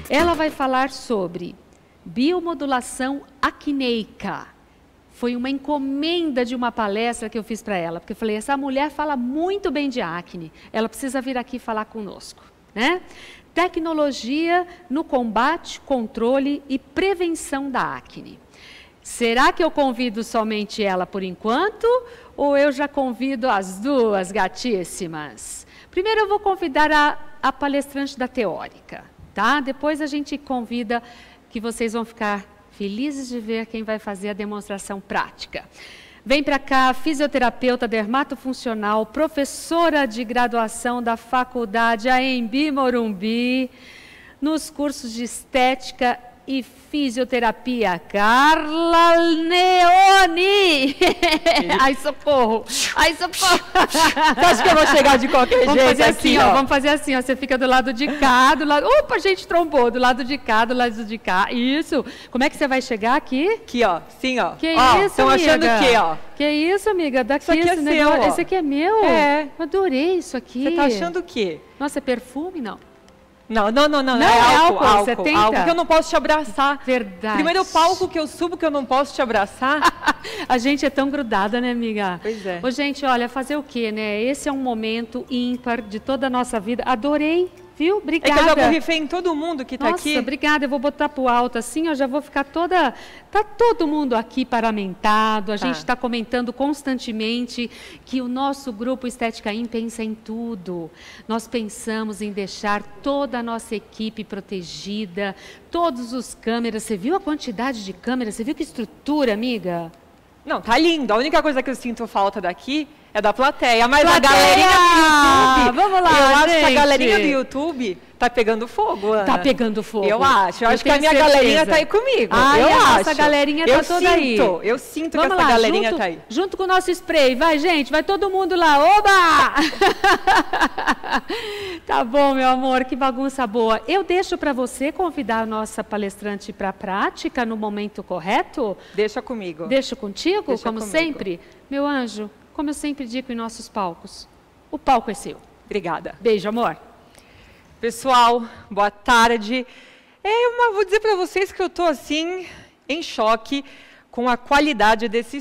Ela vai falar sobre biomodulação acneica. Foi uma encomenda de uma palestra que eu fiz para ela, porque eu falei, essa mulher fala muito bem de acne, ela precisa vir aqui falar conosco, né? Tecnologia no combate, controle e prevenção da acne. Será que eu convido somente ela por enquanto, ou eu já convido as duas gatíssimas? Primeiro eu vou convidar a palestrante da teórica, tá? Depois a gente convida, que vocês vão ficar felizes de ver quem vai fazer a demonstração prática. Vem para cá, fisioterapeuta dermatofuncional, professora de graduação da faculdade AMB Morumbi, nos cursos de estética e fisioterapia, Carla Neone. Ai, socorro! Ai, socorro! Acho que eu vou chegar de qualquer vamos jeito fazer assim, aqui, ó. Vamos fazer assim, ó. Você fica do lado de cá, do lado... Opa, a gente trombou. Do lado de cá, do lado de cá. Isso. Como é que você vai chegar aqui? Aqui, ó. Sim, ó. Que ó, isso, estão amiga? achando o quê, ó? Que isso, amiga? Daqui Isso aqui é esse seu, negócio. ó. Esse aqui é meu? É. Eu adorei isso aqui. Você tá achando o quê? Nossa, é perfume? Não. Não, Não, é álcool, álcool, 70? álcool que eu não posso te abraçar. Verdade. Primeiro palco que eu subo que eu não posso te abraçar. A gente é tão grudada, né, amiga? Pois é. Ô, gente, olha, fazer o quê, né? Esse é um momento ímpar de toda a nossa vida. Adorei, viu? Obrigada. É que eu já borrifei em todo mundo que tá aqui. Nossa, obrigada. Eu vou botar pro alto assim, eu já vou ficar toda... Tá todo mundo aqui paramentado. A gente está comentando constantemente que o nosso grupo Estética In pensa em tudo. Nós pensamos em deixar toda a nossa equipe protegida, todos os câmeras. Você viu a quantidade de câmeras? Você viu que estrutura, amiga? Não, tá lindo. A única coisa que eu sinto falta daqui é da plateia. Mas Plateia! a galerinha do YouTube... Vamos lá, eu acho gente. que a galerinha do YouTube tá pegando fogo, Ana. Tá pegando fogo. Eu acho. Eu acho que a minha tenho galerinha certeza. tá aí comigo. Ai, eu a acho. nossa galerinha tá toda aí. Eu sinto Vamos que lá, essa galerinha junto, tá aí. junto com o nosso spray. Vai, gente, vai todo mundo lá. Oba! Tá bom, meu amor, que bagunça boa. Eu deixo para você convidar a nossa palestrante para a prática no momento correto? Deixa comigo. Deixo contigo, Deixa como comigo. sempre? Meu anjo, como eu sempre digo em nossos palcos, o palco é seu. Obrigada. Beijo, amor. Pessoal, boa tarde. Vou dizer para vocês que eu estou assim, em choque com a qualidade desse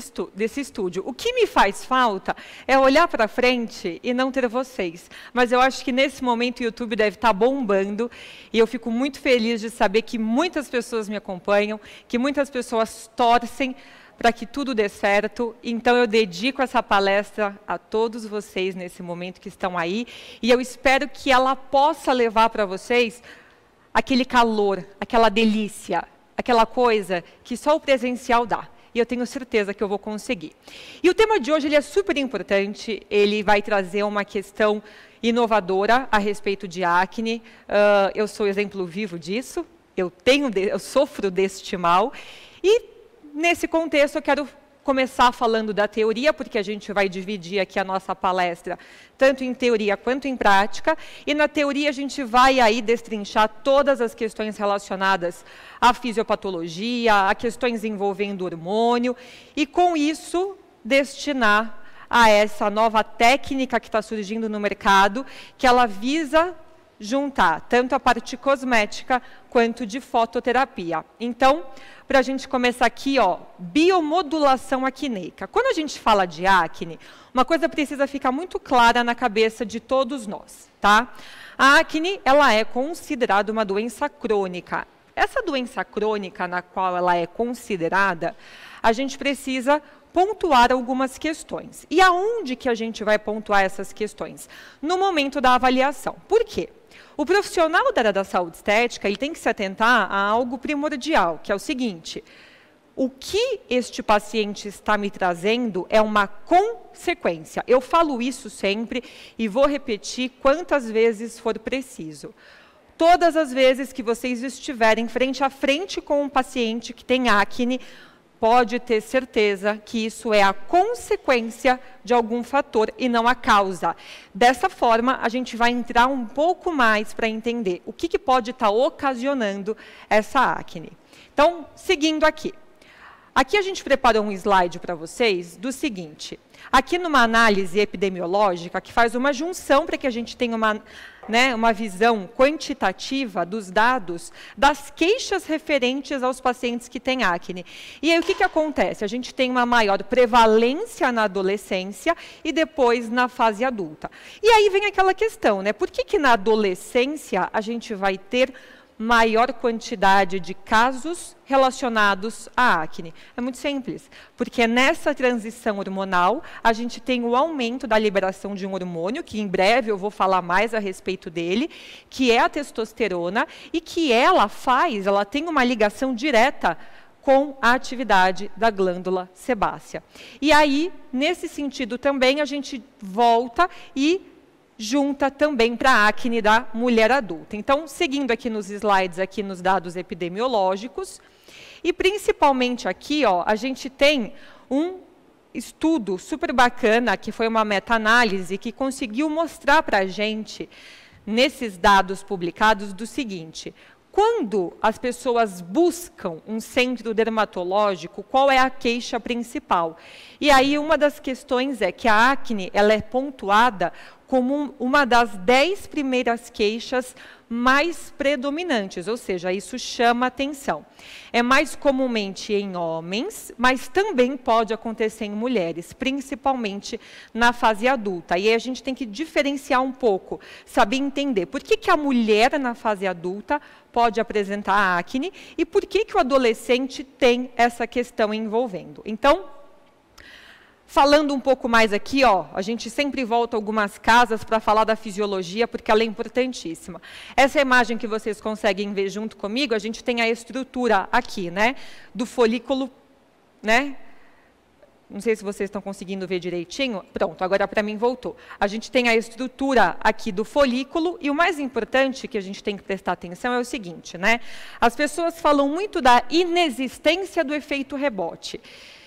estúdio. O que me faz falta é olhar para frente e não ter vocês. Mas eu acho que nesse momento o YouTube deve estar bombando e eu fico muito feliz de saber que muitas pessoas me acompanham, que muitas pessoas torcem para que tudo dê certo. Então eu dedico essa palestra a todos vocês nesse momento que estão aí e eu espero que ela possa levar para vocês aquele calor, aquela delícia, aquela coisa que só o presencial dá. E eu tenho certeza que eu vou conseguir. E o tema de hoje ele é super importante, ele vai trazer uma questão inovadora a respeito de acne. Eu sou exemplo vivo disso, eu sofro deste mal. E nesse contexto, eu quero começar falando da teoria, porque a gente vai dividir aqui a nossa palestra, tanto em teoria quanto em prática. E na teoria a gente vai aí destrinchar todas as questões relacionadas à fisiopatologia, a questões envolvendo hormônio, e com isso destinar a essa nova técnica que está surgindo no mercado, que ela visa juntar tanto a parte cosmética quanto de fototerapia. Então, para a gente começar aqui, ó, biomodulação acneica. Quando a gente fala de acne, uma coisa precisa ficar muito clara na cabeça de todos nós, tá? A acne, ela é considerada uma doença crônica. Essa doença crônica na qual ela é considerada, a gente precisa pontuar algumas questões. E aonde que a gente vai pontuar essas questões? No momento da avaliação. Por quê? O profissional da área da saúde estética ele tem que se atentar a algo primordial, que é o seguinte: o que este paciente está me trazendo é uma consequência. Eu falo isso sempre e vou repetir quantas vezes for preciso. Todas as vezes que vocês estiverem frente a frente com um paciente que tem acne, pode ter certeza que isso é a consequência de algum fator e não a causa. Dessa forma, a gente vai entrar um pouco mais para entender o que pode estar ocasionando essa acne. Então, seguindo aqui. Aqui a gente preparou um slide para vocês do seguinte. Aqui numa análise epidemiológica, que faz uma junção para que a gente tenha uma visão quantitativa dos dados das queixas referentes aos pacientes que têm acne. E aí o que acontece? A gente tem uma maior prevalência na adolescência e depois na fase adulta. E aí vem aquela questão, né? Por que na adolescência a gente vai ter maior quantidade de casos relacionados à acne? É muito simples, porque nessa transição hormonal, a gente tem o aumento da liberação de um hormônio, que em breve eu vou falar mais a respeito dele, que é a testosterona, e que ela tem uma ligação direta com a atividade da glândula sebácea. E aí, nesse sentido também, a gente volta e junta também para a acne da mulher adulta. Então, seguindo aqui nos slides, aqui nos dados epidemiológicos, e principalmente aqui, ó, a gente tem um estudo super bacana, que foi uma meta-análise, que conseguiu mostrar para a gente, nesses dados publicados, do seguinte: quando as pessoas buscam um centro dermatológico, qual é a queixa principal? E aí uma das questões é que a acne ela é pontuada como uma das 10 primeiras queixas mais predominantes, ou seja, isso chama atenção. É mais comumente em homens, mas também pode acontecer em mulheres, principalmente na fase adulta. E aí a gente tem que diferenciar um pouco, saber entender por que a mulher na fase adulta pode apresentar acne e por que o adolescente tem essa questão envolvendo. Então, falando um pouco mais aqui, ó, a gente sempre volta a algumas casas para falar da fisiologia, porque ela é importantíssima. Essa imagem que vocês conseguem ver junto comigo, a gente tem a estrutura aqui, né, do folículo, né? Não sei se vocês estão conseguindo ver direitinho. Pronto, agora para mim voltou. A gente tem a estrutura aqui do folículo, e o mais importante que a gente tem que prestar atenção é o seguinte, né? As pessoas falam muito da inexistência do efeito rebote.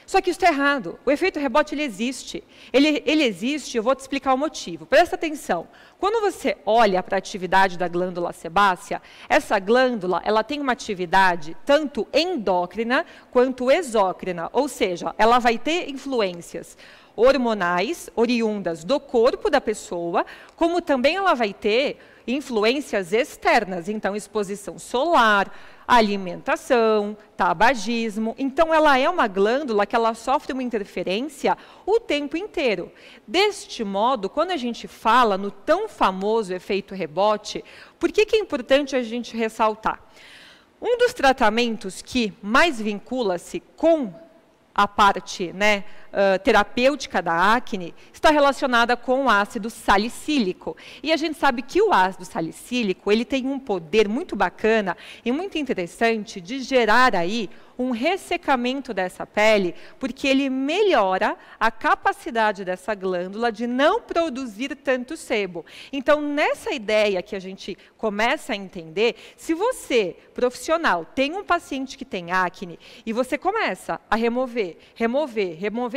Só que isso é errado. O efeito rebote, ele existe. Ele existe, eu vou te explicar o motivo. Presta atenção. Quando você olha para a atividade da glândula sebácea, essa glândula ela tem uma atividade tanto endócrina quanto exócrina. Ou seja, ela vai ter influências hormonais oriundas do corpo da pessoa, como também ela vai ter influências externas, então exposição solar, alimentação, tabagismo. Então ela é uma glândula que ela sofre uma interferência o tempo inteiro. Deste modo, quando a gente fala no tão famoso efeito rebote, por que é importante a gente ressaltar? Um dos tratamentos que mais vincula-se com a parte, né, terapêutica da acne, está relacionada com o ácido salicílico. E a gente sabe que o ácido salicílico, ele tem um poder muito bacana e muito interessante de gerar aí um ressecamento dessa pele, porque ele melhora a capacidade dessa glândula de não produzir tanto sebo. Então, nessa ideia que a gente começa a entender, se você, profissional, tem um paciente que tem acne e você começa a remover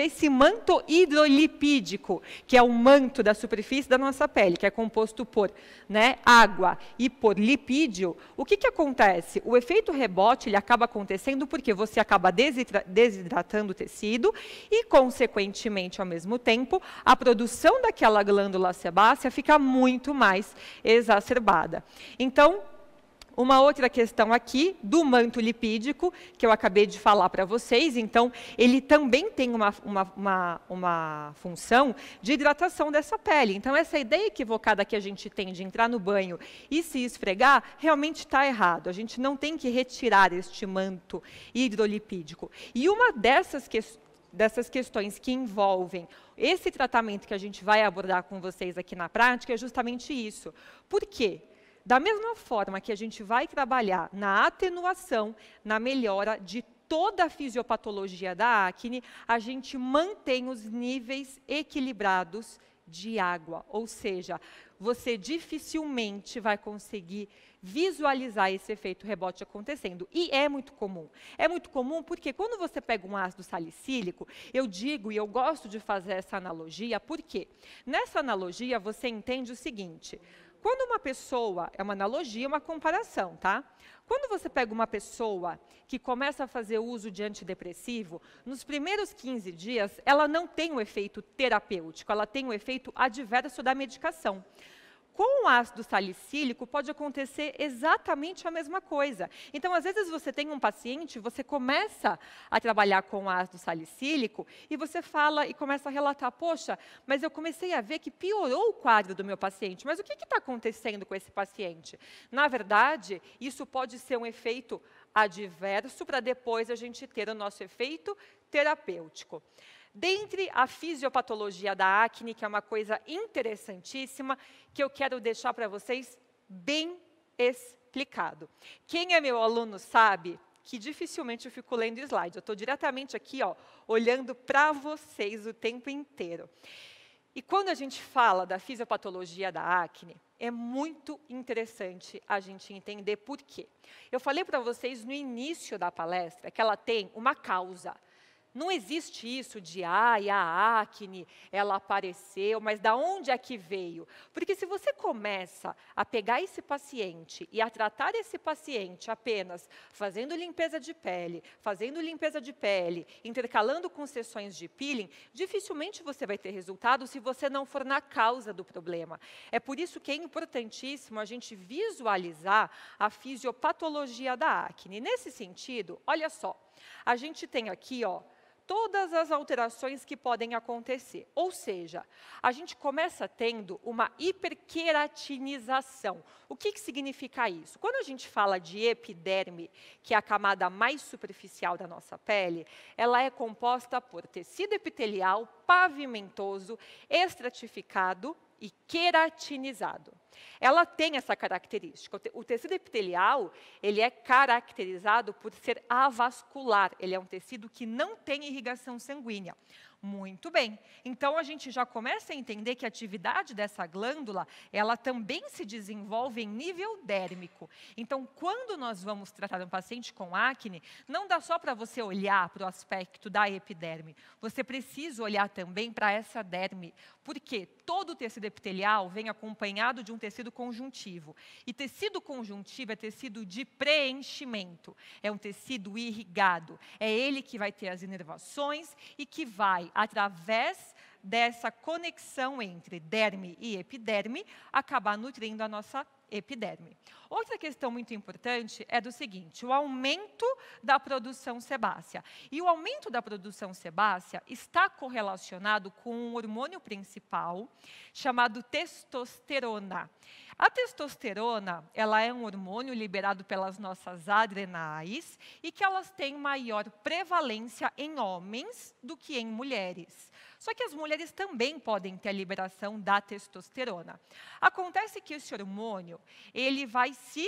esse manto hidrolipídico, que é o manto da superfície da nossa pele, que é composto por, né, água e por lipídio, o que acontece? O efeito rebote ele acaba acontecendo porque você acaba desidratando o tecido e, consequentemente, ao mesmo tempo, a produção daquela glândula sebácea fica muito mais exacerbada. Então, uma outra questão aqui, do manto lipídico, que eu acabei de falar para vocês, então, ele também tem uma função de hidratação dessa pele. Então, essa ideia equivocada que a gente tem de entrar no banho e se esfregar, realmente está errado. A gente não tem que retirar este manto hidrolipídico. E uma dessas questões que envolvem esse tratamento que a gente vai abordar com vocês aqui na prática é justamente isso. Por quê? Da mesma forma que a gente vai trabalhar na atenuação, na melhora de toda a fisiopatologia da acne, a gente mantém os níveis equilibrados de água, ou seja, você dificilmente vai conseguir visualizar esse efeito rebote acontecendo. E é muito comum. É muito comum porque quando você pega um ácido salicílico, eu digo e eu gosto de fazer essa analogia, porque nessa analogia você entende o seguinte: Quando uma pessoa, é uma analogia, uma comparação, tá? Quando você pega uma pessoa que começa a fazer uso de antidepressivo, nos primeiros 15 dias, ela não tem o efeito terapêutico, ela tem o efeito adverso da medicação. Com o ácido salicílico, pode acontecer exatamente a mesma coisa. Então, às vezes, você tem um paciente, você começa a trabalhar com o ácido salicílico e você fala e começa a relatar, poxa, mas eu comecei a ver que piorou o quadro do meu paciente. Mas o que está acontecendo com esse paciente? Na verdade, isso pode ser um efeito adverso para depois a gente ter o nosso efeito terapêutico. Dentre a fisiopatologia da acne, que é uma coisa interessantíssima, que eu quero deixar para vocês bem explicado. Quem é meu aluno sabe que dificilmente eu fico lendo slide. Eu estou diretamente aqui, ó, olhando para vocês o tempo inteiro. E quando a gente fala da fisiopatologia da acne, é muito interessante a gente entender por quê. Eu falei para vocês no início da palestra que ela tem uma causa. Não existe isso de, a acne, ela apareceu, mas da onde é que veio? Porque se você começa a pegar esse paciente e a tratar esse paciente apenas fazendo limpeza de pele, intercalando com sessões de peeling, dificilmente você vai ter resultado se você não for na causa do problema. É por isso que é importantíssimo a gente visualizar a fisiopatologia da acne. Nesse sentido, olha só, a gente tem aqui, ó, todas as alterações que podem acontecer. Ou seja, a gente começa tendo uma hiperqueratinização. O que significa isso? Quando a gente fala de epiderme, que é a camada mais superficial da nossa pele, ela é composta por tecido epitelial pavimentoso, estratificado e queratinizado. Ela tem essa característica. O tecido epitelial, ele é caracterizado por ser avascular. Ele é um tecido que não tem irrigação sanguínea. Muito bem. Então, a gente já começa a entender que a atividade dessa glândula, ela também se desenvolve em nível dérmico. Então, quando nós vamos tratar um paciente com acne, não dá só para você olhar para o aspecto da epiderme. Você precisa olhar também para essa derme. Porque todo o tecido epitelial vem acompanhado de um tecido conjuntivo. E tecido conjuntivo é tecido de preenchimento. É um tecido irrigado. É ele que vai ter as inervações e que vai, através dessa conexão entre derme e epiderme, acabar nutrindo a nossa epiderme. Outra questão muito importante é do seguinte, o aumento da produção sebácea. E o aumento da produção sebácea está correlacionado com um hormônio principal chamado testosterona. A testosterona, ela é um hormônio liberado pelas nossas adrenais e que elas têm maior prevalência em homens do que em mulheres. Só que as mulheres também podem ter a liberação da testosterona. Acontece que esse hormônio, ele vai se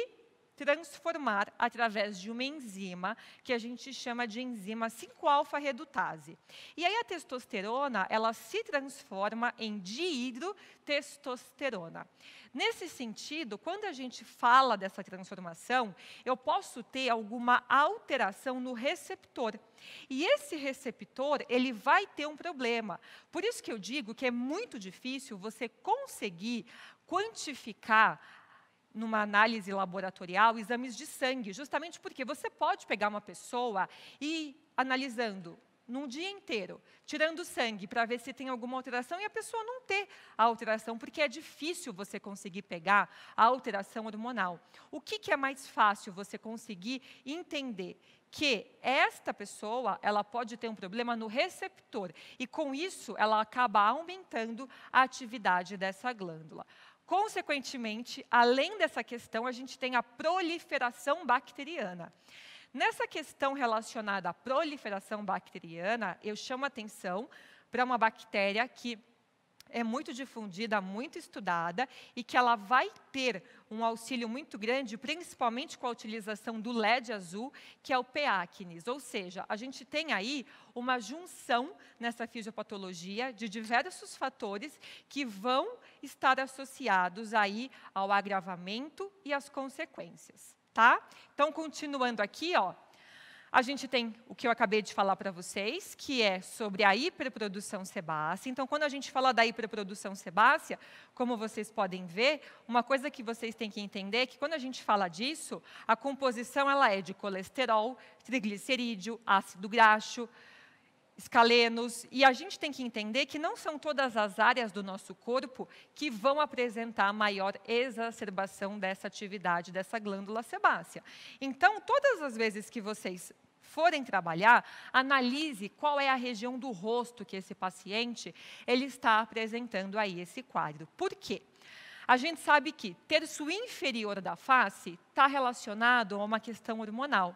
transformar através de uma enzima que a gente chama de enzima 5-alfa-redutase. E aí a testosterona, ela se transforma em dihidrotestosterona. Nesse sentido, quando a gente fala dessa transformação, eu posso ter alguma alteração no receptor. E esse receptor, ele vai ter um problema. Por isso que eu digo que é muito difícil você conseguir quantificar numa análise laboratorial, exames de sangue, justamente porque você pode pegar uma pessoa e analisando num dia inteiro, tirando sangue para ver se tem alguma alteração e a pessoa não ter a alteração, porque é difícil você conseguir pegar a alteração hormonal. O que é mais fácil você conseguir entender? Que esta pessoa, ela pode ter um problema no receptor e com isso ela acaba aumentando a atividade dessa glândula. Consequentemente, além dessa questão, a gente tem a proliferação bacteriana. Nessa questão relacionada à proliferação bacteriana, eu chamo a atenção para uma bactéria que é muito difundida, muito estudada, e que ela vai ter um auxílio muito grande, principalmente com a utilização do LED azul, que é o P. acnes. Ou seja, a gente tem aí uma junção nessa fisiopatologia de diversos fatores que vão estar associados aí ao agravamento e às consequências. Tá? Então, continuando aqui, ó, A gente tem o que eu acabei de falar para vocês, que é sobre a hiperprodução sebácea. Então, quando a gente fala da hiperprodução sebácea, como vocês podem ver, uma coisa que vocês têm que entender é que quando a gente fala disso, a composição ela é de colesterol, triglicerídeo, ácido graxo, escalenos, e a gente tem que entender que não são todas as áreas do nosso corpo que vão apresentar maior exacerbação dessa atividade, dessa glândula sebácea. Então, todas as vezes que vocês forem trabalhar, analise qual é a região do rosto que esse paciente ele está apresentando aí esse quadro. Por quê? A gente sabe que terço inferior da face está relacionado a uma questão hormonal.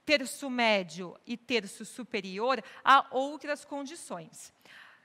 Terço médio e terço superior a outras condições.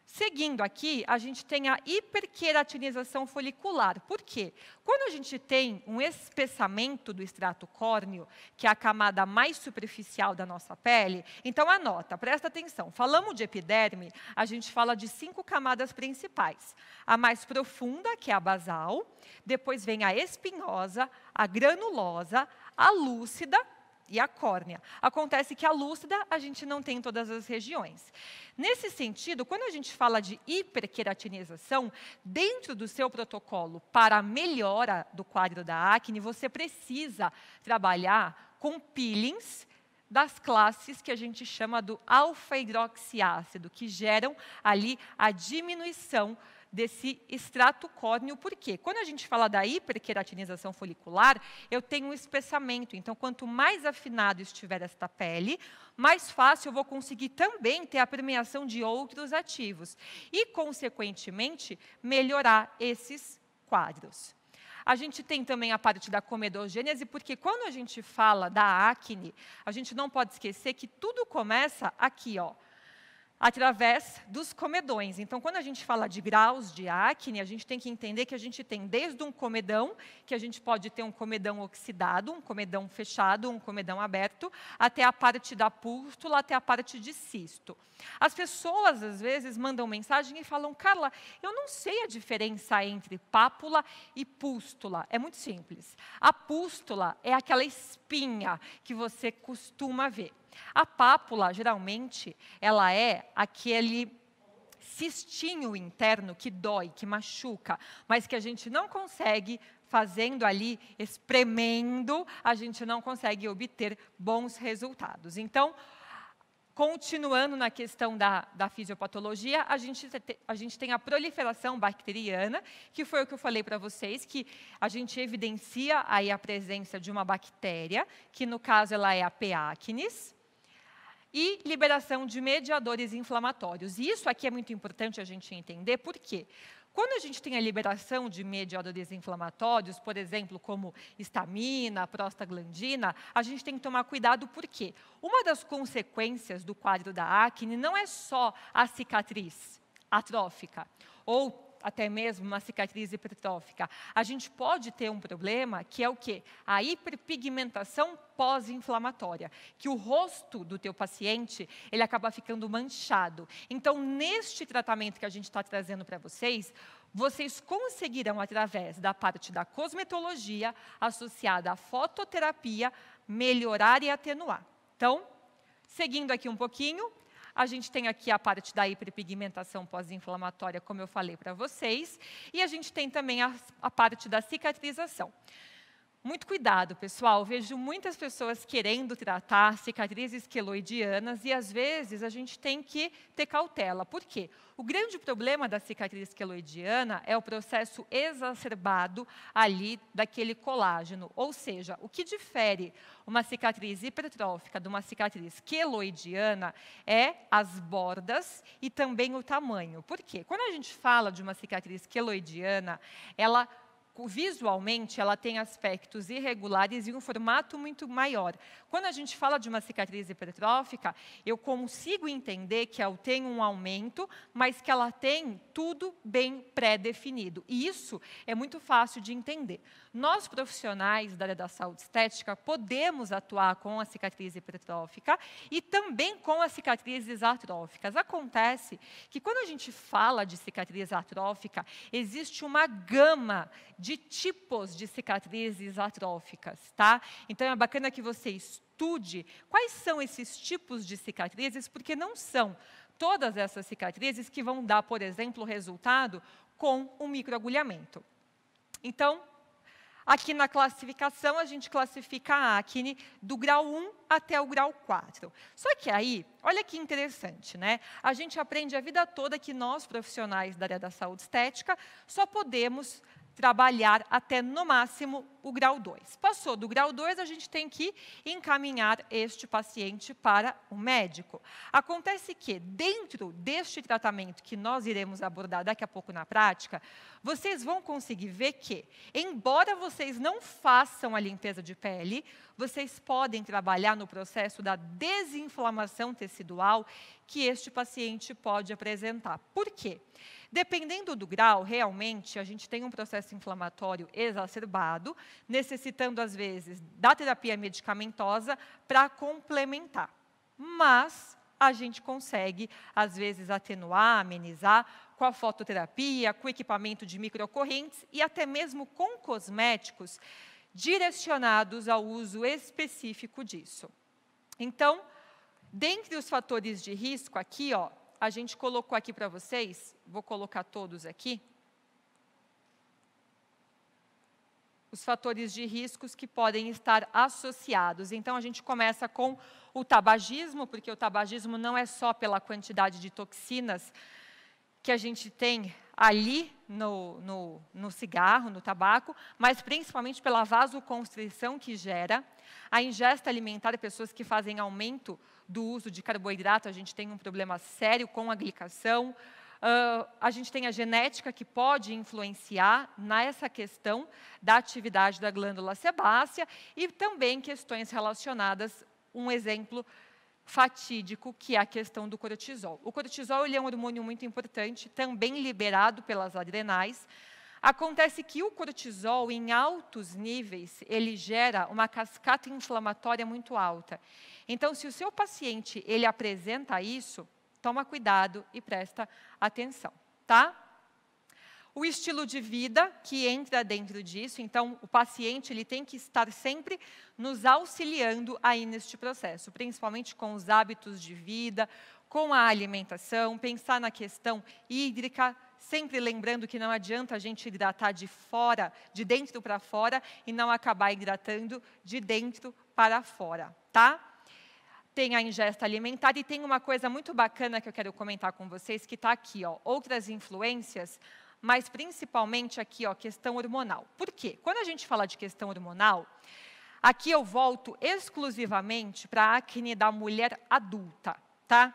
Seguindo aqui, a gente tem a hiperqueratinização folicular. Por quê? Quando a gente tem um espessamento do extrato córneo, que é a camada mais superficial da nossa pele, então anota, presta atenção. Falamos de epiderme, a gente fala de 5 camadas principais. A mais profunda, que é a basal, depois vem a espinhosa, a granulosa, a lúcida, e a córnea. Acontece que a lúcida a gente não tem em todas as regiões. Nesse sentido, quando a gente fala de hiperqueratinização, dentro do seu protocolo para a melhora do quadro da acne, você precisa trabalhar com peelings das classes que a gente chama do alfa-hidroxiácido, que geram ali a diminuição desse extrato córneo. Por quê? Quando a gente fala da hiperqueratinização folicular, eu tenho um espessamento. Então, quanto mais afinado estiver esta pele, mais fácil eu vou conseguir também ter a permeação de outros ativos. E, consequentemente, melhorar esses quadros. A gente tem também a parte da comedogênese, porque quando a gente fala da acne, a gente não pode esquecer que tudo começa aqui, ó, através dos comedões. Então, quando a gente fala de graus de acne, a gente tem que entender que a gente tem desde um comedão, que a gente pode ter um comedão oxidado, um comedão fechado, um comedão aberto, até a parte da pústula, até a parte de cisto. As pessoas, às vezes, mandam mensagem e falam: Carla, eu não sei a diferença entre pápula e pústula. É muito simples. A pústula é aquela espinha que você costuma ver. A pápula, geralmente, ela é aquele cistinho interno que dói, que machuca, mas que a gente não consegue, fazendo ali, espremendo, a gente não consegue obter bons resultados. Então, continuando na questão da fisiopatologia, a gente tem a proliferação bacteriana, que foi o que eu falei para vocês, que a gente evidencia aí a presença de uma bactéria, que no caso ela é a P. acnes, e liberação de mediadores inflamatórios. E isso aqui é muito importante a gente entender, por quê? Quando a gente tem a liberação de mediadores inflamatórios, por exemplo, como histamina, prostaglandina, a gente tem que tomar cuidado, porque uma das consequências do quadro da acne não é só a cicatriz atrófica, ou até mesmo uma cicatriz hipertrófica. A gente pode ter um problema que é o quê? A hiperpigmentação pós-inflamatória, que o rosto do teu paciente, ele acaba ficando manchado. Então, neste tratamento que a gente está trazendo para vocês, vocês conseguirão, através da parte da cosmetologia, associada à fototerapia, melhorar e atenuar. Então, seguindo aqui um pouquinho, a gente tem aqui a parte da hiperpigmentação pós-inflamatória, como eu falei para vocês, e a gente tem também a parte da cicatrização. Muito cuidado, pessoal. Vejo muitas pessoas querendo tratar cicatrizes queloidianas e, às vezes, a gente tem que ter cautela. Por quê? O grande problema da cicatriz queloidiana é o processo exacerbado ali daquele colágeno. Ou seja, o que difere uma cicatriz hipertrófica de uma cicatriz queloidiana é as bordas e também o tamanho. Por quê? Quando a gente fala de uma cicatriz queloidiana, ela visualmente, ela tem aspectos irregulares e um formato muito maior. Quando a gente fala de uma cicatriz hipertrófica, eu consigo entender que ela tem um aumento, mas que ela tem tudo bem pré-definido. E isso é muito fácil de entender. Nós, profissionais da área da saúde estética, podemos atuar com a cicatriz hipertrófica e também com as cicatrizes atróficas. Acontece que, quando a gente fala de cicatriz atrófica, existe uma gama de de tipos de cicatrizes atróficas, tá? Então, é bacana que você estude quais são esses tipos de cicatrizes, porque não são todas essas cicatrizes que vão dar, por exemplo, resultado com um microagulhamento. Então, aqui na classificação, a gente classifica a acne do grau 1 até o grau 4. Só que aí, olha que interessante, né? A gente aprende a vida toda que nós, profissionais da área da saúde estética, só podemos trabalhar até, no máximo, o grau 2. Passou do grau 2, a gente tem que encaminhar este paciente para o médico. Acontece que, dentro deste tratamento que nós iremos abordar daqui a pouco na prática, vocês vão conseguir ver que, embora vocês não façam a limpeza de pele, vocês podem trabalhar no processo da desinflamação tecidual que este paciente pode apresentar. Por quê? Dependendo do grau, realmente, a gente tem um processo inflamatório exacerbado, necessitando, às vezes, da terapia medicamentosa para complementar. Mas a gente consegue, às vezes, atenuar, amenizar com a fototerapia, com equipamento de microcorrentes e até mesmo com cosméticos direcionados ao uso específico disso. Então, dentre os fatores de risco aqui, ó, a gente colocou aqui para vocês, vou colocar todos aqui, os fatores de riscos que podem estar associados. Então, a gente começa com o tabagismo, porque o tabagismo não é só pela quantidade de toxinas que a gente tem ali no cigarro, no tabaco, mas principalmente pela vasoconstrição que gera. A ingesta alimentar, pessoas que fazem aumento do uso de carboidrato, a gente tem um problema sério com a glicação. A gente tem a genética que pode influenciar nessa questão da atividade da glândula sebácea e também questões relacionadas, um exemplo fatídico, que é a questão do cortisol. O cortisol ele é um hormônio muito importante, também liberado pelas adrenais. Acontece que o cortisol, em altos níveis, ele gera uma cascata inflamatória muito alta. Então, se o seu paciente ele apresenta isso, toma cuidado e presta atenção, tá? O estilo de vida que entra dentro disso, então o paciente ele tem que estar sempre nos auxiliando aí neste processo, principalmente com os hábitos de vida, com a alimentação, pensar na questão hídrica, sempre lembrando que não adianta a gente hidratar de dentro para fora e não acabar hidratando de dentro para fora, tá? Tem a ingesta alimentar e tem uma coisa muito bacana que eu quero comentar com vocês, que está aqui, ó, outras influências, mas principalmente aqui, ó, questão hormonal. Por quê? Quando a gente fala de questão hormonal, aqui eu volto exclusivamente para a acne da mulher adulta, tá?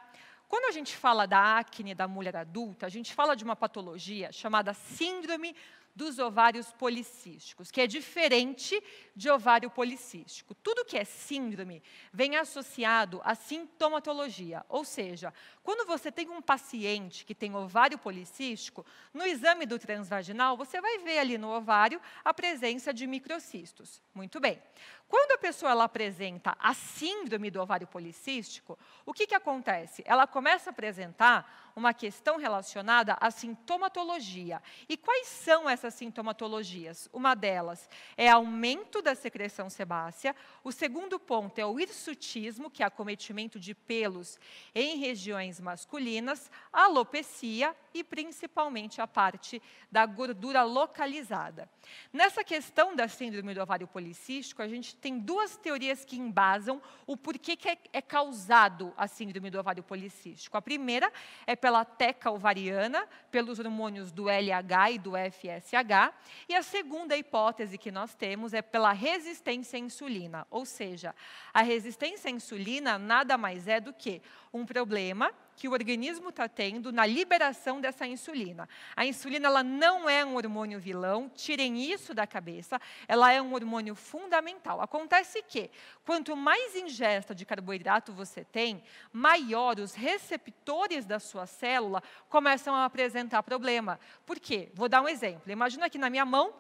Quando a gente fala da acne da mulher adulta, a gente fala de uma patologia chamada síndrome dos ovários policísticos, que é diferente de ovário policístico. Tudo que é síndrome vem associado à sintomatologia, ou seja, quando você tem um paciente que tem ovário policístico, no exame do transvaginal, você vai ver ali no ovário a presença de microcistos. Muito bem. Quando a pessoa ela apresenta a síndrome do ovário policístico, o que acontece? Ela começa a apresentar uma questão relacionada à sintomatologia. E quais são essas sintomatologias? Uma delas é aumento da secreção sebácea. O segundo ponto é o hirsutismo, que é acometimento de pelos em regiões masculinas, a alopecia e principalmente a parte da gordura localizada. Nessa questão da síndrome do ovário policístico, a gente tem duas teorias que embasam o porquê que é causado a síndrome do ovário policístico. A primeira é pela teca ovariana, pelos hormônios do LH e do FSH, e a segunda hipótese que nós temos é pela resistência à insulina, ou seja, a resistência à insulina nada mais é do que um problema que o organismo está tendo na liberação dessa insulina. A insulina ela não é um hormônio vilão, tirem isso da cabeça, ela é um hormônio fundamental. Acontece que, quanto mais ingesta de carboidrato você tem, maior os receptores da sua célula começam a apresentar problema. Por quê? Vou dar um exemplo. Imagina aqui na minha mão,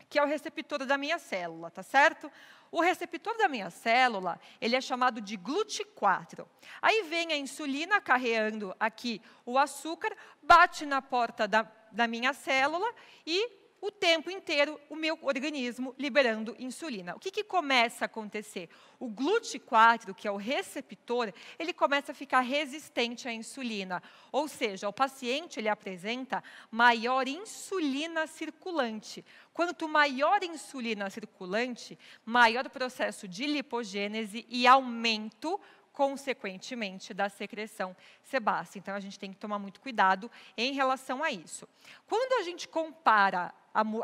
que é o receptor da minha célula, tá certo? O receptor da minha célula, ele é chamado de GLUT4. Aí vem a insulina carreando aqui o açúcar, bate na porta da minha célula e o tempo inteiro o meu organismo liberando insulina. O que começa a acontecer? O GLUT4, que é o receptor, ele começa a ficar resistente à insulina. Ou seja, o paciente ele apresenta maior insulina circulante. Quanto maior insulina circulante, maior o processo de lipogênese e aumento, consequentemente, da secreção sebácea. Então, a gente tem que tomar muito cuidado em relação a isso. Quando a gente compara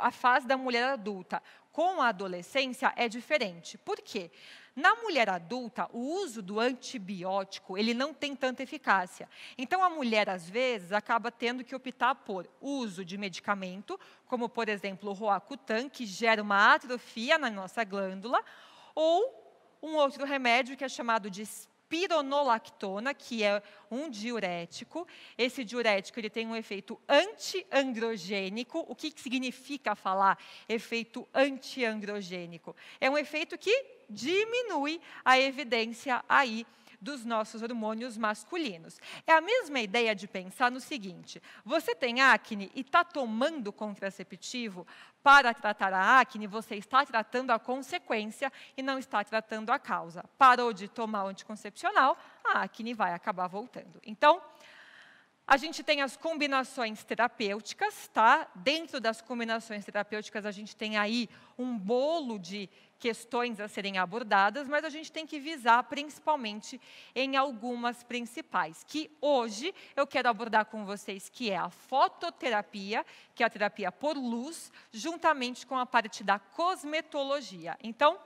a fase da mulher adulta com a adolescência, é diferente. Por quê? Na mulher adulta, o uso do antibiótico, ele não tem tanta eficácia. Então, a mulher, às vezes, acaba tendo que optar por uso de medicamento, como, por exemplo, o Roacutan, que gera uma atrofia na nossa glândula, ou um outro remédio que é chamado de espironolactona, que é um diurético. Esse diurético ele tem um efeito antiandrogênico. O que significa falar efeito antiandrogênico? É um efeito que diminui a evidência aí dos nossos hormônios masculinos. É a mesma ideia de pensar no seguinte: você tem acne e está tomando contraceptivo para tratar a acne, você está tratando a consequência e não está tratando a causa. Parou de tomar o anticoncepcional, a acne vai acabar voltando. Então, a gente tem as combinações terapêuticas, tá? Dentro das combinações terapêuticas, a gente tem aí um bolo de questões a serem abordadas, mas a gente tem que visar principalmente em algumas principais, que hoje eu quero abordar com vocês, que é a fototerapia, que é a terapia por luz, juntamente com a parte da cosmetologia. Então,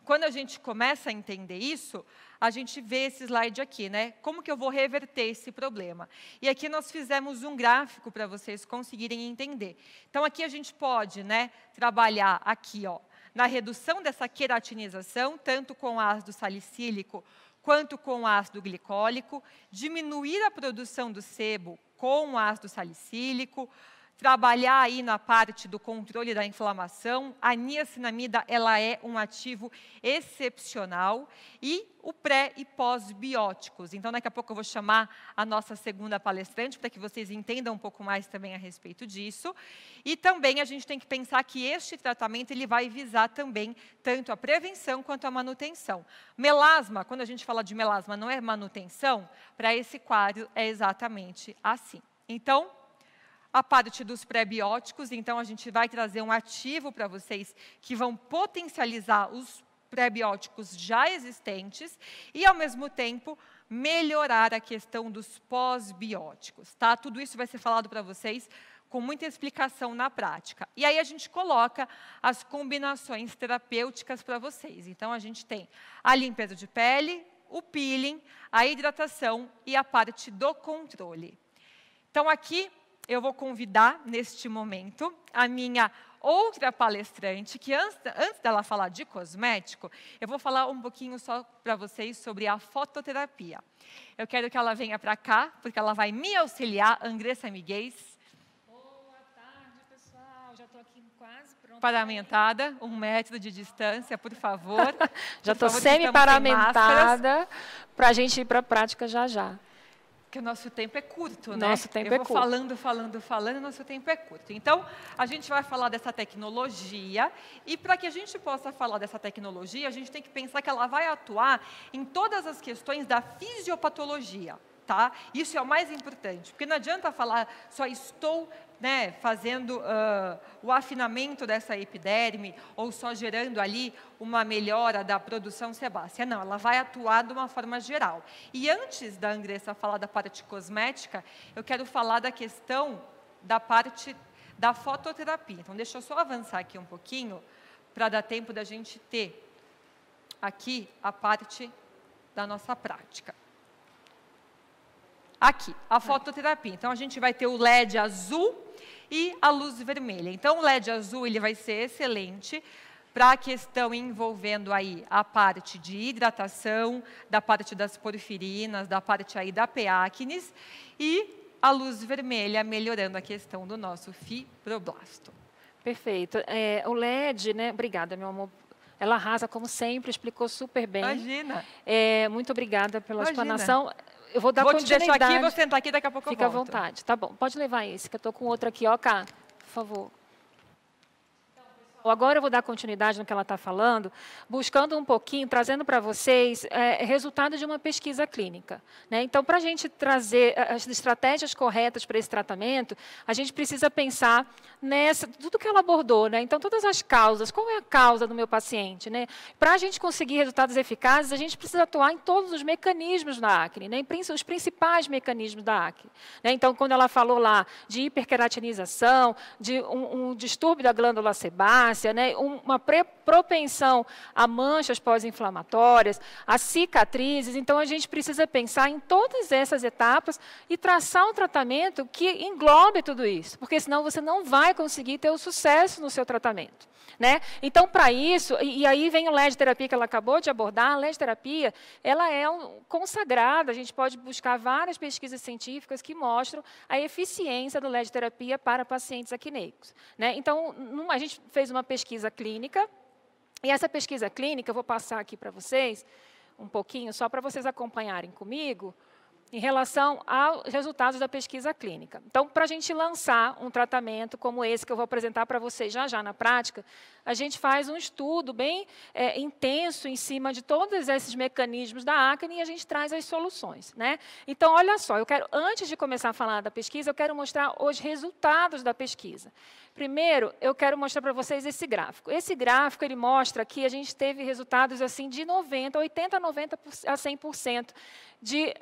quando a gente começa a entender isso, a gente vê esse slide aqui, né? Como que eu vou reverter esse problema? E aqui nós fizemos um gráfico para vocês conseguirem entender. Então, aqui a gente pode, né, trabalhar aqui, ó, na redução dessa queratinização, tanto com ácido salicílico quanto com ácido glicólico, diminuir a produção do sebo com ácido salicílico, trabalhar aí na parte do controle da inflamação. A niacinamida, ela é um ativo excepcional, e o pré e pós-bióticos. Então, daqui a pouco eu vou chamar a nossa segunda palestrante para que vocês entendam um pouco mais também a respeito disso. E também a gente tem que pensar que este tratamento ele vai visar também tanto a prevenção quanto a manutenção. Melasma, quando a gente fala de melasma, não é manutenção? Para esse quadro é exatamente assim. Então, a parte dos pré-bióticos, então a gente vai trazer um ativo para vocês que vão potencializar os pré-bióticos já existentes e, ao mesmo tempo, melhorar a questão dos pós-bióticos. Tá? Tudo isso vai ser falado para vocês com muita explicação na prática. E aí a gente coloca as combinações terapêuticas para vocês. Então, a gente tem a limpeza de pele, o peeling, a hidratação e a parte do controle. Então, aqui eu vou convidar, neste momento, a minha outra palestrante, que antes dela falar de cosmético, eu vou falar um pouquinho só para vocês sobre a fototerapia. Eu quero que ela venha para cá, porque ela vai me auxiliar, Andressa Miguez. Boa tarde, pessoal. Já estou aqui quase pronta. Paramentada, 1 metro de distância, por favor. Já estou semi-paramentada para a gente ir para a prática já já. Porque o nosso tempo é curto, né? Nosso tempo é curto. Eu vou falando, nosso tempo é curto. Então, a gente vai falar dessa tecnologia, e para que a gente possa falar dessa tecnologia, a gente tem que pensar que ela vai atuar em todas as questões da fisiopatologia, tá? Isso é o mais importante, porque não adianta falar só estou, né, fazendo o afinamento dessa epiderme ou só gerando ali uma melhora da produção sebácea. Não, ela vai atuar de uma forma geral. E antes da Andressa falar da parte cosmética, eu quero falar da questão da parte da fototerapia. Então, deixa eu só avançar aqui um pouquinho para dar tempo da gente ter aqui a parte da nossa prática. Aqui, a fototerapia. Então, a gente vai ter o LED azul e a luz vermelha. Então, o LED azul ele vai ser excelente para a questão envolvendo aí a parte de hidratação, da parte das porfirinas, da parte aí da P-acnes, e a luz vermelha melhorando a questão do nosso fibroblasto. Perfeito. O LED, né? Obrigada, meu amor. Ela arrasa, como sempre, explicou super bem. Imagina. Muito obrigada pela explanação. Eu vou dar vou continuidade. Vou te deixar aqui, vou sentar aqui, daqui a pouco Fica eu volto. à vontade. Tá bom, pode levar esse, que eu estou com outro aqui, ó, cá. Por favor. agora eu vou dar continuidade no que ela está falando, buscando um pouquinho, trazendo para vocês resultado de uma pesquisa clínica, né? Então, para a gente trazer as estratégias corretas para esse tratamento, a gente precisa pensar tudo que ela abordou, né? Então, todas as causas, qual é a causa do meu paciente, né? Para a gente conseguir resultados eficazes, a gente precisa atuar em todos os mecanismos da acne, né? Os principais mecanismos da acne, né? Então, quando ela falou lá de hiperqueratinização, de um distúrbio da glândula sebácea, né? Uma propensão a manchas pós-inflamatórias, a cicatrizes, então a gente precisa pensar em todas essas etapas e traçar um tratamento que englobe tudo isso, porque senão você não vai conseguir ter o sucesso no seu tratamento, né? Então, para isso, e aí vem o LED-terapia que ela acabou de abordar. A LED-terapia, ela é consagrada, a gente pode buscar várias pesquisas científicas que mostram a eficiência do LED-terapia para pacientes acneicos, né? Então, a gente fez uma pesquisa clínica, e essa pesquisa clínica, eu vou passar aqui para vocês, um pouquinho, só para vocês acompanharem comigo, em relação aos resultados da pesquisa clínica. Então, para a gente lançar um tratamento como esse que eu vou apresentar para vocês já na prática, a gente faz um estudo bem intenso em cima de todos esses mecanismos da acne e a gente traz as soluções, né? Então, olha só, antes de começar a falar da pesquisa, eu quero mostrar os resultados da pesquisa. Primeiro, eu quero mostrar para vocês esse gráfico. Esse gráfico, ele mostra que a gente teve resultados assim de 80, 90 a 100% de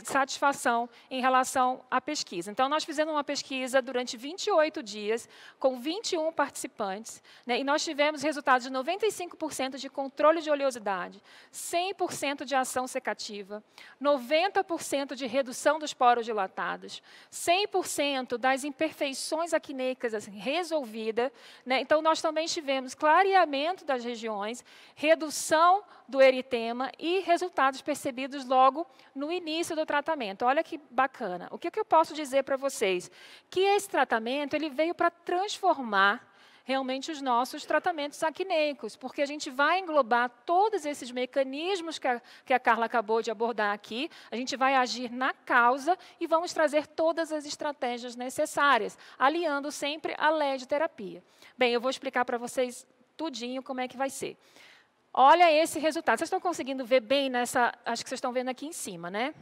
satisfação em relação à pesquisa. Então, nós fizemos uma pesquisa durante 28 dias, com 21 participantes, né, e nós tivemos resultados de 95% de controle de oleosidade, 100% de ação secativa, 90% de redução dos poros dilatados, 100% das imperfeições acneicas assim, resolvida, né? Então, nós também tivemos clareamento das regiões, redução do eritema e resultados percebidos logo no início do tratamento. Olha que bacana. O que eu posso dizer para vocês? Que esse tratamento ele veio para transformar realmente os nossos tratamentos acneicos, porque a gente vai englobar todos esses mecanismos que a Carla acabou de abordar aqui, a gente vai agir na causa e vamos trazer todas as estratégias necessárias, aliando sempre a LED-terapia. Bem, eu vou explicar para vocês tudinho como é que vai ser. Olha esse resultado. Vocês estão conseguindo ver bem nessa... Acho que vocês estão vendo aqui em cima, né?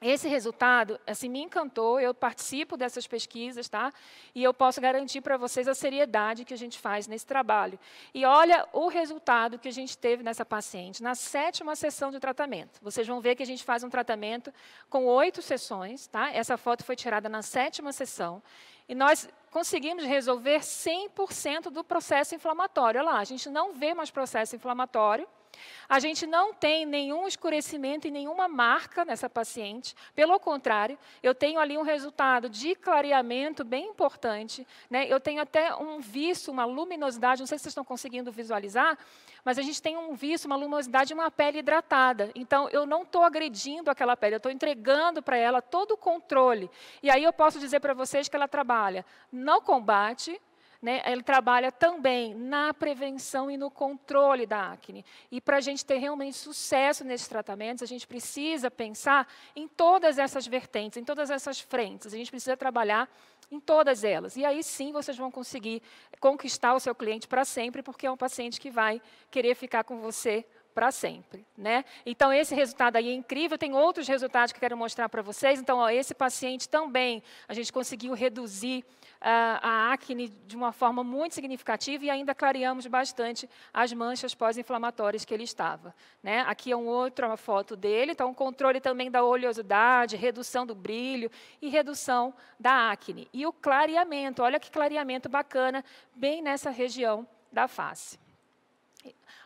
Esse resultado, assim, me encantou, eu participo dessas pesquisas, tá? E eu posso garantir para vocês a seriedade que a gente faz nesse trabalho. E olha o resultado que a gente teve nessa paciente, na 7ª sessão de tratamento. Vocês vão ver que a gente faz um tratamento com 8 sessões, tá? Essa foto foi tirada na 7ª sessão. E nós conseguimos resolver 100% do processo inflamatório. Olha lá, a gente não vê mais processo inflamatório. A gente não tem nenhum escurecimento e nenhuma marca nessa paciente. Pelo contrário, eu tenho ali um resultado de clareamento bem importante, né? Eu tenho até um viço, uma luminosidade, não sei se vocês estão conseguindo visualizar, mas a gente tem um viço, uma luminosidade e uma pele hidratada. Então, eu não estou agredindo aquela pele, eu estou entregando para ela todo o controle. E aí eu posso dizer para vocês que ela trabalha no combate, né, ele trabalha também na prevenção e no controle da acne. E para a gente ter realmente sucesso nesses tratamentos, a gente precisa pensar em todas essas vertentes, em todas essas frentes. A gente precisa trabalhar em todas elas. E aí sim vocês vão conseguir conquistar o seu cliente para sempre, porque é um paciente que vai querer ficar com você para sempre, né? Então, esse resultado aí é incrível. Tem outros resultados que eu quero mostrar para vocês. Então, ó, esse paciente também, a gente conseguiu reduzir a acne de uma forma muito significativa e ainda clareamos bastante as manchas pós-inflamatórias que ele estava, né? Aqui é uma foto dele. Então, controle também da oleosidade, redução do brilho e redução da acne. E o clareamento, olha que clareamento bacana, bem nessa região da face.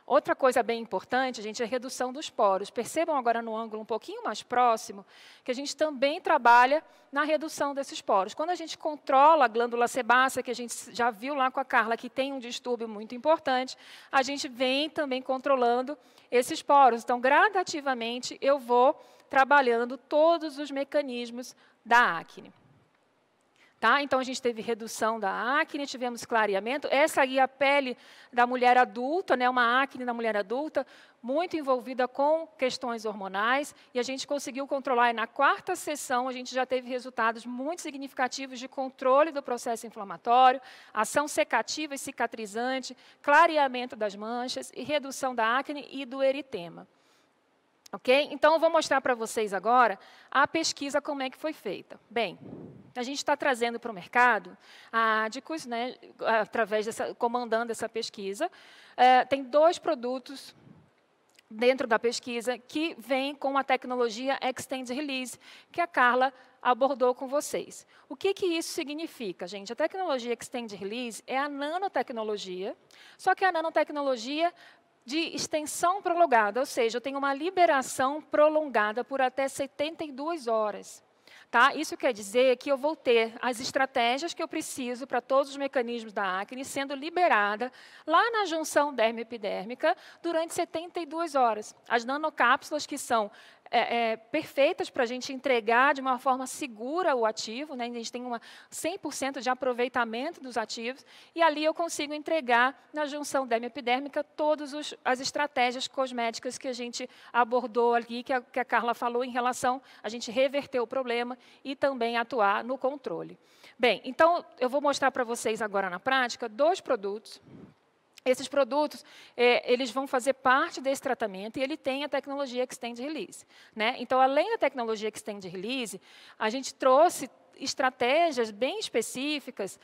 Outra coisa bem importante, gente, é a redução dos poros. Percebam agora no ângulo um pouquinho mais próximo, que a gente também trabalha na redução desses poros. Quando a gente controla a glândula sebácea, que a gente já viu lá com a Carla, que tem um distúrbio muito importante, a gente vem também controlando esses poros. Então, gradativamente, eu vou trabalhando todos os mecanismos da acne. Tá? Então, a gente teve redução da acne, tivemos clareamento. Essa aí é a pele da mulher adulta, né? Uma acne da mulher adulta, muito envolvida com questões hormonais. E a gente conseguiu controlar. E na 4ª sessão, a gente já teve resultados muito significativos de controle do processo inflamatório, ação secativa e cicatrizante, clareamento das manchas e redução da acne e do eritema. Ok? Então, eu vou mostrar para vocês agora a pesquisa, como é que foi feita. Bem, a gente está trazendo para o mercado a Adicus, né, comandando essa pesquisa. Tem 2 produtos dentro da pesquisa que vêm com a tecnologia Extend Release, que a Carla abordou com vocês. O que isso significa, gente? A tecnologia Extend Release é a nanotecnologia, só que a nanotecnologia de extensão prolongada, ou seja, eu tenho uma liberação prolongada por até 72 horas. Tá? Isso quer dizer que eu vou ter as estratégias que eu preciso para todos os mecanismos da acne sendo liberada lá na junção dermo-epidérmica durante 72 horas. As nanocápsulas que são perfeitas para a gente entregar de uma forma segura o ativo, né? A gente tem 100% de aproveitamento dos ativos, e ali eu consigo entregar na junção dermo-epidérmica todas as estratégias cosméticas que a gente abordou ali, que a Carla falou em relação a gente reverter o problema e também atuar no controle. Bem, então eu vou mostrar para vocês agora na prática 2 produtos. Esses produtos, eles vão fazer parte desse tratamento e ele tem a tecnologia Extend Release. Né? Então, além da tecnologia Extend Release, a gente trouxe estratégias bem específicas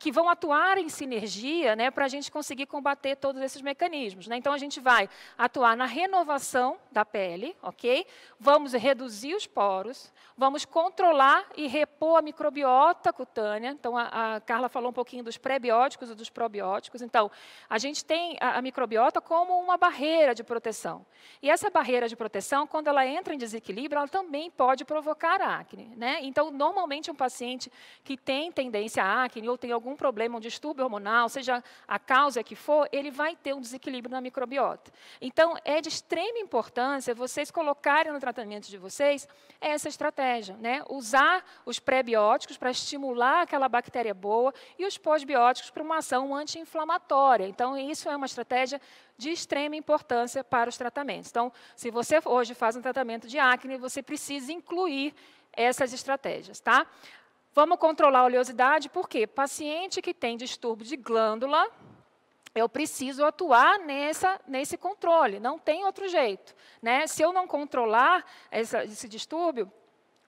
que vão atuar em sinergia, né, para a gente conseguir combater todos esses mecanismos. Né? Então, a gente vai atuar na renovação da pele, ok? Vamos reduzir os poros, vamos controlar e repor a microbiota cutânea. Então, a Carla falou um pouquinho dos pré-bióticos e dos probióticos. Então, a gente tem a microbiota como uma barreira de proteção. E essa barreira de proteção, quando ela entra em desequilíbrio, ela também pode provocar acne. Né? Então, normalmente, um paciente que tem tendência à acne ou tem algum problema, um distúrbio hormonal, seja a causa que for, ele vai ter um desequilíbrio na microbiota. Então, é de extrema importância vocês colocarem no tratamento de vocês essa estratégia, né? Usar os pré-bióticos para estimular aquela bactéria boa e os pós-bióticos para uma ação anti-inflamatória. Então, isso é uma estratégia de extrema importância para os tratamentos. Então, se você hoje faz um tratamento de acne, você precisa incluir essas estratégias, tá? Vamos controlar a oleosidade, porque paciente que tem distúrbio de glândula, eu preciso atuar nesse controle, não tem outro jeito. Né? Se eu não controlar esse distúrbio,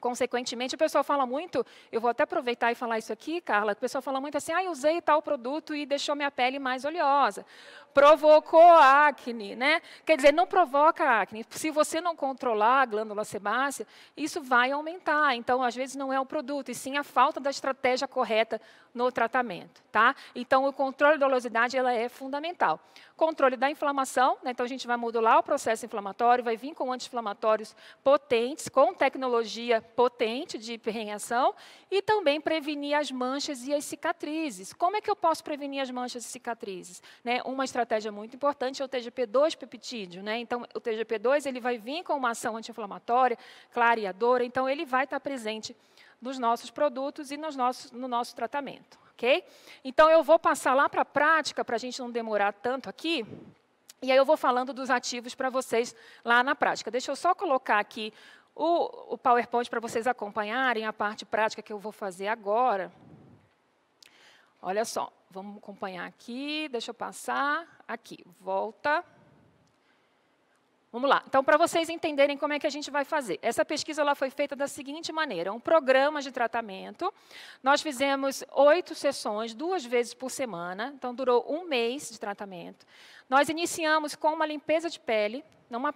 consequentemente, o pessoal fala muito, eu vou até aproveitar e falar isso aqui, Carla, o pessoal fala muito assim, eu usei tal produto e deixou minha pele mais oleosa. Provocou acne, né? Quer dizer, não provoca acne. Se você não controlar a glândula sebácea, isso vai aumentar. Então, às vezes, não é o produto, e sim a falta da estratégia correta no tratamento. Tá? Então, o controle da oleosidade ela é fundamental. Controle da inflamação, né? Então, a gente vai modular o processo inflamatório, vai vir com anti-inflamatórios potentes, com tecnologia potente de hiperreação, e também prevenir as manchas e as cicatrizes. Como é que eu posso prevenir as manchas e cicatrizes? Né? Uma estratégia muito importante é o TGP2 peptídeo. Né? Então, o TGP2 ele vai vir com uma ação anti-inflamatória, clareadora, então ele vai estar presente nos nossos produtos e no nosso tratamento. Okay? Então, eu vou passar lá para a prática, para a gente não demorar tanto aqui, e aí eu vou falando dos ativos para vocês lá na prática. Deixa eu só colocar aqui o PowerPoint para vocês acompanharem a parte prática que eu vou fazer agora. Olha só, vamos acompanhar aqui, deixa eu passar, aqui, volta. Vamos lá. Então, para vocês entenderem como é que a gente vai fazer. Essa pesquisa ela foi feita da seguinte maneira, um programa de tratamento. Nós fizemos 8 sessões, 2 vezes por semana, então durou 1 mês de tratamento. Nós iniciamos com uma limpeza de pele,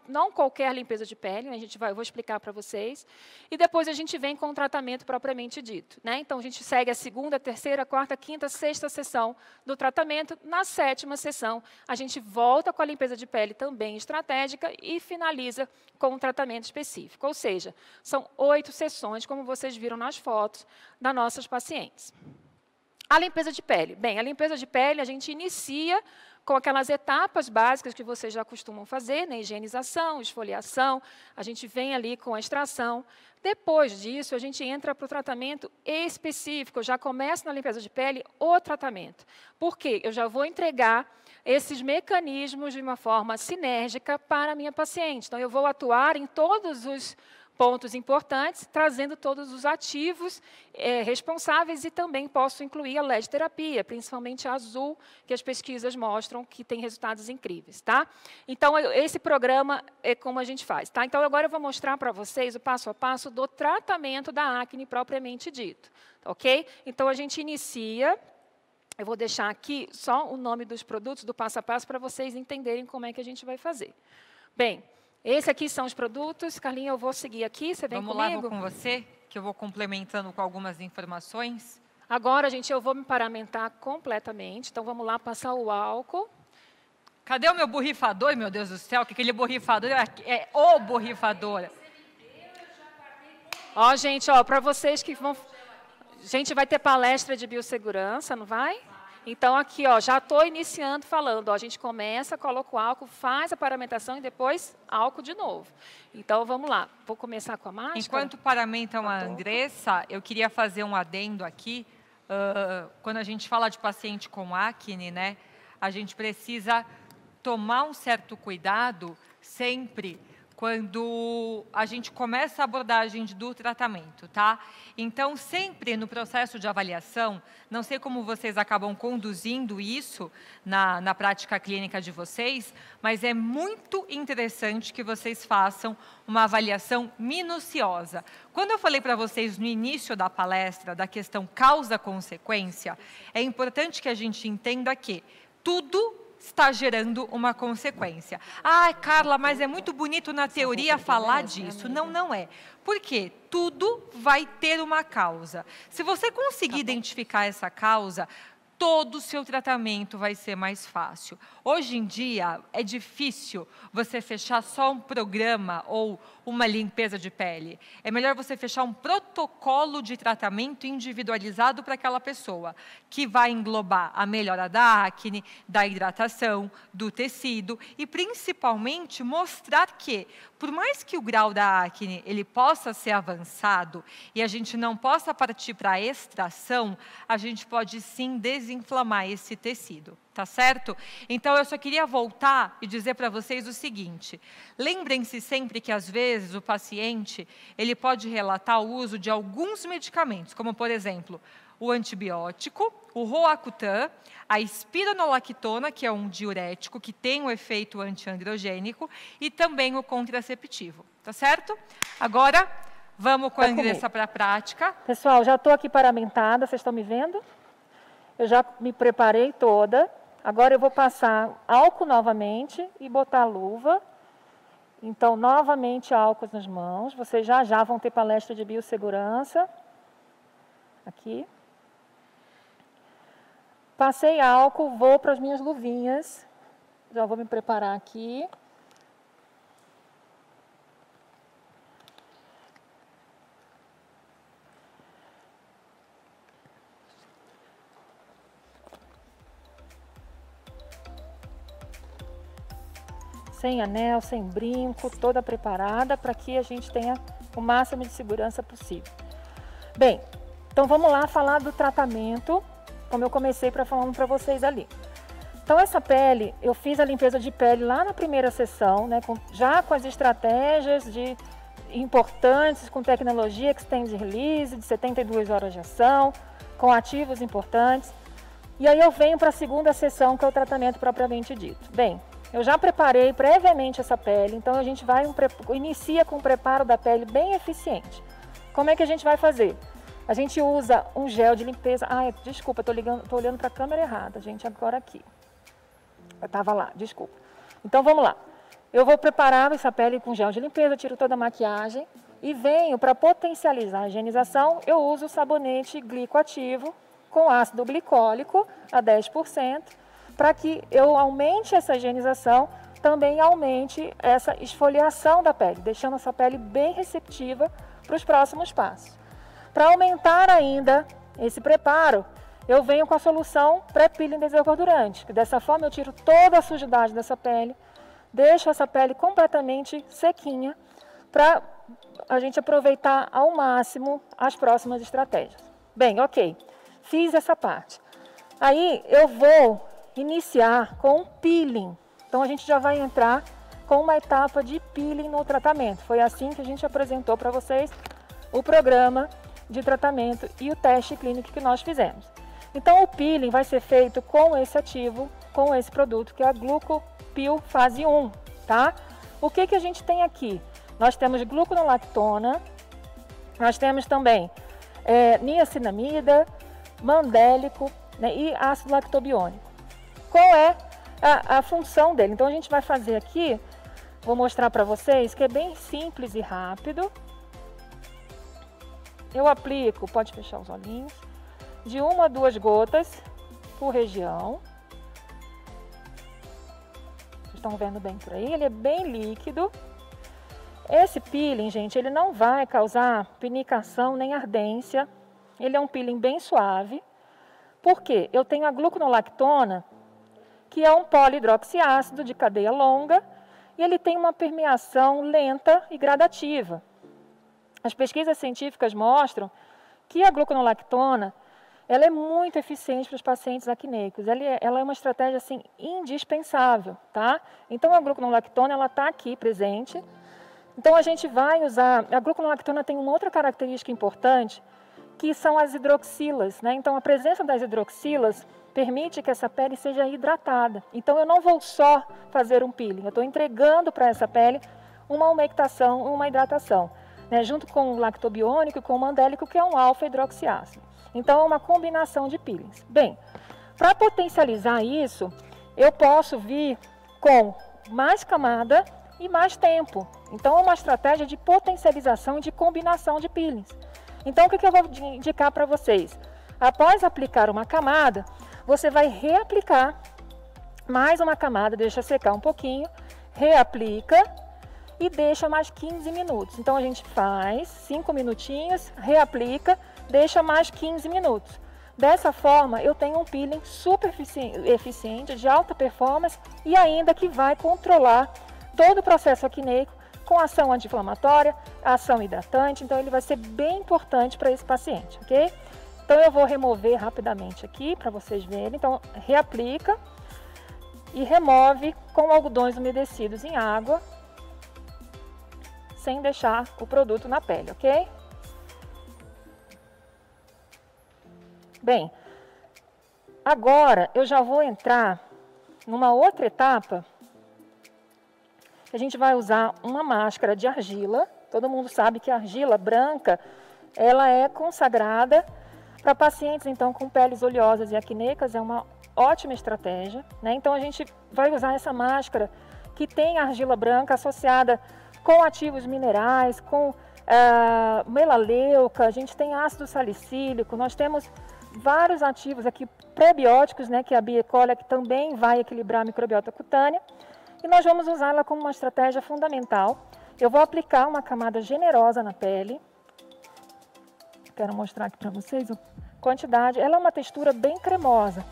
não qualquer limpeza de pele, né? Eu vou explicar para vocês. E depois a gente vem com o tratamento propriamente dito. Né? Então, a gente segue a 2ª, 3ª, 4ª, 5ª, 6ª sessão do tratamento. Na 7ª sessão, a gente volta com a limpeza de pele também estratégica e finaliza com um tratamento específico. Ou seja, são 8 sessões, como vocês viram nas fotos, das nossas pacientes. A limpeza de pele. Bem, a limpeza de pele a gente inicia com aquelas etapas básicas que vocês já costumam fazer, né? Higienização, esfoliação, a gente vem ali com a extração. Depois disso, a gente entra para o tratamento específico, eu já começo na limpeza de pele o tratamento. Por quê? Eu já vou entregar esses mecanismos de uma forma sinérgica para a minha paciente. Então, eu vou atuar em todos os pontos importantes, trazendo todos os ativos responsáveis, e também posso incluir a LED terapia, principalmente a azul, que as pesquisas mostram que tem resultados incríveis, tá? Então, esse programa é como a gente faz, tá? Então, agora eu vou mostrar para vocês o passo a passo do tratamento da acne propriamente dito, ok? Então, a gente inicia. Eu vou deixar aqui só o nome dos produtos do passo a passo para vocês entenderem como é que a gente vai fazer. Bem, esses aqui são os produtos. Carlinha, eu vou seguir aqui, você vem comigo? Vamos lá, vou com você, que eu vou complementando com algumas informações. Agora, gente, eu vou me paramentar completamente. Então, vamos lá, passar o álcool. Cadê o meu borrifador, meu Deus do céu? Que aquele borrifador é o borrifador. Ó, gente, ó, para vocês que vão... Gente, vai ter palestra de biossegurança, não vai? Então, aqui, ó, já estou iniciando falando. Ó, a gente começa, coloca o álcool, faz a paramentação e depois álcool de novo. Então, vamos lá. Vou começar com a máscara. Enquanto paramentam a Andressa, eu queria fazer um adendo aqui. Quando a gente fala de paciente com acne, né, a gente precisa tomar um certo cuidado sempre quando a gente começa a abordagem do tratamento, tá? Então, sempre no processo de avaliação, não sei como vocês acabam conduzindo isso na prática clínica de vocês, mas é muito interessante que vocês façam uma avaliação minuciosa. Quando eu falei para vocês no início da palestra da questão causa-consequência, é importante que a gente entenda que tudo está gerando uma consequência. Ah, Carla, mas é muito bonito na teoria falar disso. Não, não é. Porque tudo vai ter uma causa. Se você conseguir identificar essa causa, todo o seu tratamento vai ser mais fácil. Hoje em dia, é difícil você fechar só um programa ou uma limpeza de pele. É melhor você fechar um protocolo de tratamento individualizado para aquela pessoa, que vai englobar a melhora da acne, da hidratação, do tecido e, principalmente, mostrar que, por mais que o grau da acne ele possa ser avançado e a gente não possa partir para a extração, a gente pode sim desinflamar esse tecido. Tá certo? Então, eu só queria voltar e dizer para vocês o seguinte. Lembrem-se sempre que, às vezes, o paciente ele pode relatar o uso de alguns medicamentos, como, por exemplo, o antibiótico, o Roacutan, a espironolactona, que é um diurético, que tem um efeito antiandrogênico, e também o contraceptivo. Tá certo? Agora, vamos com a Andressa para a prática. Pessoal, já estou aqui paramentada, vocês estão me vendo? Eu já me preparei toda. Agora eu vou passar álcool novamente e botar a luva. Então, novamente álcool nas mãos. Vocês já vão ter palestra de biossegurança. Aqui. Passei álcool, vou para as minhas luvinhas. Já vou me preparar aqui. Sem anel, sem brinco, toda preparada para que a gente tenha o máximo de segurança possível. Bem, então vamos lá falar do tratamento, como eu comecei falando para vocês ali. Então essa pele, eu fiz a limpeza de pele lá na primeira sessão, né, já com as estratégias importantes, com tecnologia Extended Release, de 72 horas de ação, com ativos importantes. E aí eu venho para a segunda sessão, que é o tratamento propriamente dito. Bem, eu já preparei previamente essa pele, então a gente inicia com um preparo da pele bem eficiente. Como é que a gente vai fazer? A gente usa um gel de limpeza. Ah, desculpa, estou olhando para a câmera errada, gente, agora aqui. Eu estava lá, desculpa. Então vamos lá. Eu vou preparar essa pele com gel de limpeza, tiro toda a maquiagem e venho para potencializar a higienização. Eu uso o sabonete glicoativo com ácido glicólico a 10%. Para que eu aumente essa higienização, também aumente essa esfoliação da pele, deixando essa pele bem receptiva para os próximos passos. Para aumentar ainda esse preparo, eu venho com a solução pré-peeling desengordurante, que dessa forma eu tiro toda a sujidade dessa pele, deixo essa pele completamente sequinha, para a gente aproveitar ao máximo as próximas estratégias. Bem, ok, fiz essa parte. Aí eu vou iniciar com um peeling. Então a gente já vai entrar com uma etapa de peeling no tratamento. Foi assim que a gente apresentou para vocês o programa de tratamento e o teste clínico que nós fizemos. Então o peeling vai ser feito com esse ativo, com esse produto, que é a Glucopil fase 1, tá? O que que a gente tem aqui? Nós temos gluconolactona, nós temos também niacinamida, mandélico, né, e ácido lactobiônico. Qual é a função dele? Então a gente vai fazer aqui, vou mostrar para vocês que é bem simples e rápido. Eu aplico, pode fechar os olhinhos, de 1 a 2 gotas por região. Vocês estão vendo bem por aí? Ele é bem líquido. Esse peeling, gente, ele não vai causar pinicação nem ardência. Ele é um peeling bem suave. Por quê? Eu tenho a gluconolactona, que é um polihidroxiácido de cadeia longa, e ele tem uma permeação lenta e gradativa. As pesquisas científicas mostram que a gluconolactona, ela é muito eficiente para os pacientes acneicos. Ela é uma estratégia assim indispensável, tá? Então a gluconolactona, ela está aqui presente. Então a gente vai usar, a gluconolactona tem uma outra característica importante, que são as hidroxilas, né? Então a presença das hidroxilas permite que essa pele seja hidratada. Então eu não vou só fazer um peeling, eu estou entregando para essa pele uma umectação, uma hidratação, né? Junto com o lactobiônico e com o mandélico, que é um alfa-hidroxiácido. Então é uma combinação de peelings. Bem, para potencializar isso, eu posso vir com mais camada e mais tempo. Então é uma estratégia de potencialização e de combinação de peelings. Então o que eu vou indicar para vocês? Após aplicar uma camada, você vai reaplicar mais uma camada, deixa secar um pouquinho, reaplica e deixa mais 15 minutos. Então a gente faz 5 minutinhos, reaplica, deixa mais 15 minutos. Dessa forma eu tenho um peeling super eficiente, de alta performance e ainda que vai controlar todo o processo acneico com ação anti-inflamatória, ação hidratante. Então ele vai ser bem importante para esse paciente, ok? Então eu vou remover rapidamente aqui para vocês verem. Então reaplica e remove com algodões umedecidos em água, sem deixar o produto na pele, ok? Bem, agora eu já vou entrar numa outra etapa. A gente vai usar uma máscara de argila. Todo mundo sabe que a argila branca, ela é consagrada para pacientes então com peles oleosas e acneicas, é uma ótima estratégia, né? Então a gente vai usar essa máscara que tem argila branca associada com ativos minerais, com melaleuca, a gente tem ácido salicílico, nós temos vários ativos aqui prebióticos, né, que é a B. E. coli, que também vai equilibrar a microbiota cutânea, e nós vamos usá-la como uma estratégia fundamental. Eu vou aplicar uma camada generosa na pele. Quero mostrar aqui para vocês a quantidade. Ela é uma textura bem cremosa.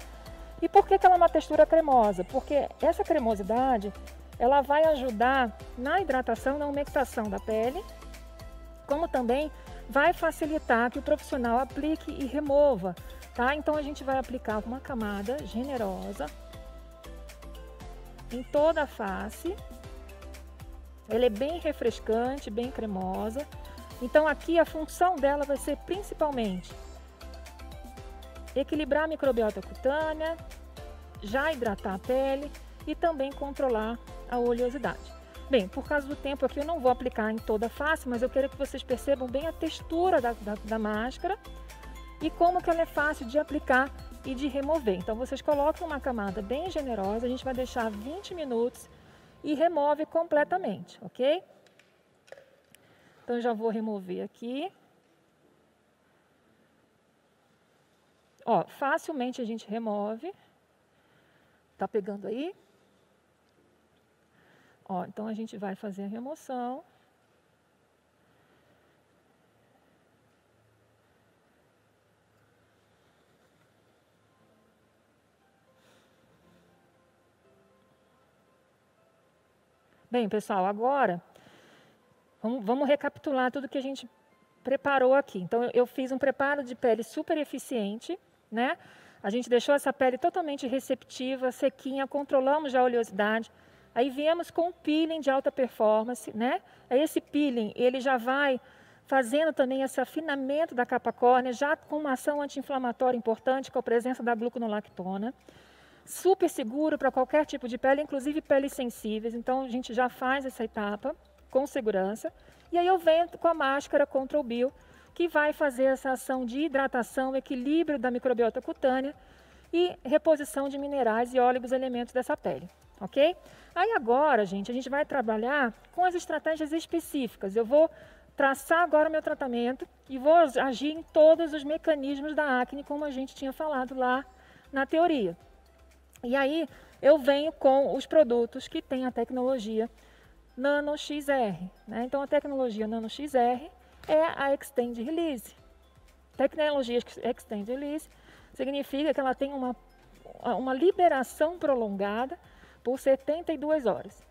E por que ela é uma textura cremosa? Porque essa cremosidade, ela vai ajudar na hidratação, na umectação da pele, como também vai facilitar que o profissional aplique e remova, tá? Então a gente vai aplicar uma camada generosa em toda a face. Ela é bem refrescante, bem cremosa. Então aqui a função dela vai ser principalmente equilibrar a microbiota cutânea, já hidratar a pele e também controlar a oleosidade. Bem, por causa do tempo aqui eu não vou aplicar em toda a face, mas eu quero que vocês percebam bem a textura da máscara e como que ela é fácil de aplicar e de remover. Então vocês colocam uma camada bem generosa, a gente vai deixar 20 minutos e remove completamente, ok? Então eu já vou remover aqui. Ó, facilmente a gente remove. Tá pegando aí? Ó, então a gente vai fazer a remoção. Bem, pessoal, agora vamos recapitular tudo que a gente preparou aqui. Então, eu fiz um preparo de pele super eficiente, né? A gente deixou essa pele totalmente receptiva, sequinha, controlamos já a oleosidade. Aí viemos com um peeling de alta performance, né? Esse peeling, ele já vai fazendo também esse afinamento da capa córnea, já com uma ação anti-inflamatória importante, com a presença da gluconolactona. Super seguro para qualquer tipo de pele, inclusive peles sensíveis. Então, a gente já faz essa etapa com segurança. E aí eu venho com a máscara Control Bio, que vai fazer essa ação de hidratação, equilíbrio da microbiota cutânea e reposição de minerais e óleos elementos dessa pele, ok? Aí agora, gente, a gente vai trabalhar com as estratégias específicas. Eu vou traçar agora o meu tratamento e vou agir em todos os mecanismos da acne, como a gente tinha falado lá na teoria. E aí eu venho com os produtos que têm a tecnologia NanoXR, né? Então a tecnologia NanoXR é a Extend Release. Tecnologia Extend Release significa que ela tem uma liberação prolongada por 72 horas.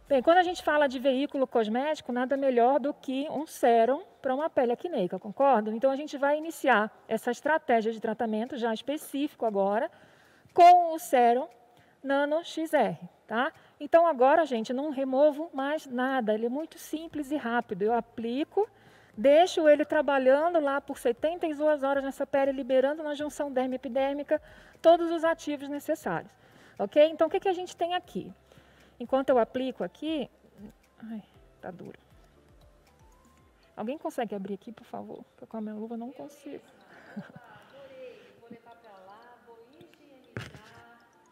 Bem, quando a gente fala de veículo cosmético, nada melhor do que um sérum para uma pele acneica, concordo? Então a gente vai iniciar essa estratégia de tratamento já específico agora com o sérum NanoXR, tá? Então agora, gente, não removo mais nada, ele é muito simples e rápido. Eu aplico, deixo ele trabalhando lá por 72 horas nessa pele, liberando na junção dermo-epidérmica todos os ativos necessários, ok? Então o que a gente tem aqui? Enquanto eu aplico aqui... Ai, tá duro. Alguém consegue abrir aqui, por favor? Porque com a minha luva eu não consigo. Vou levar para lá, vou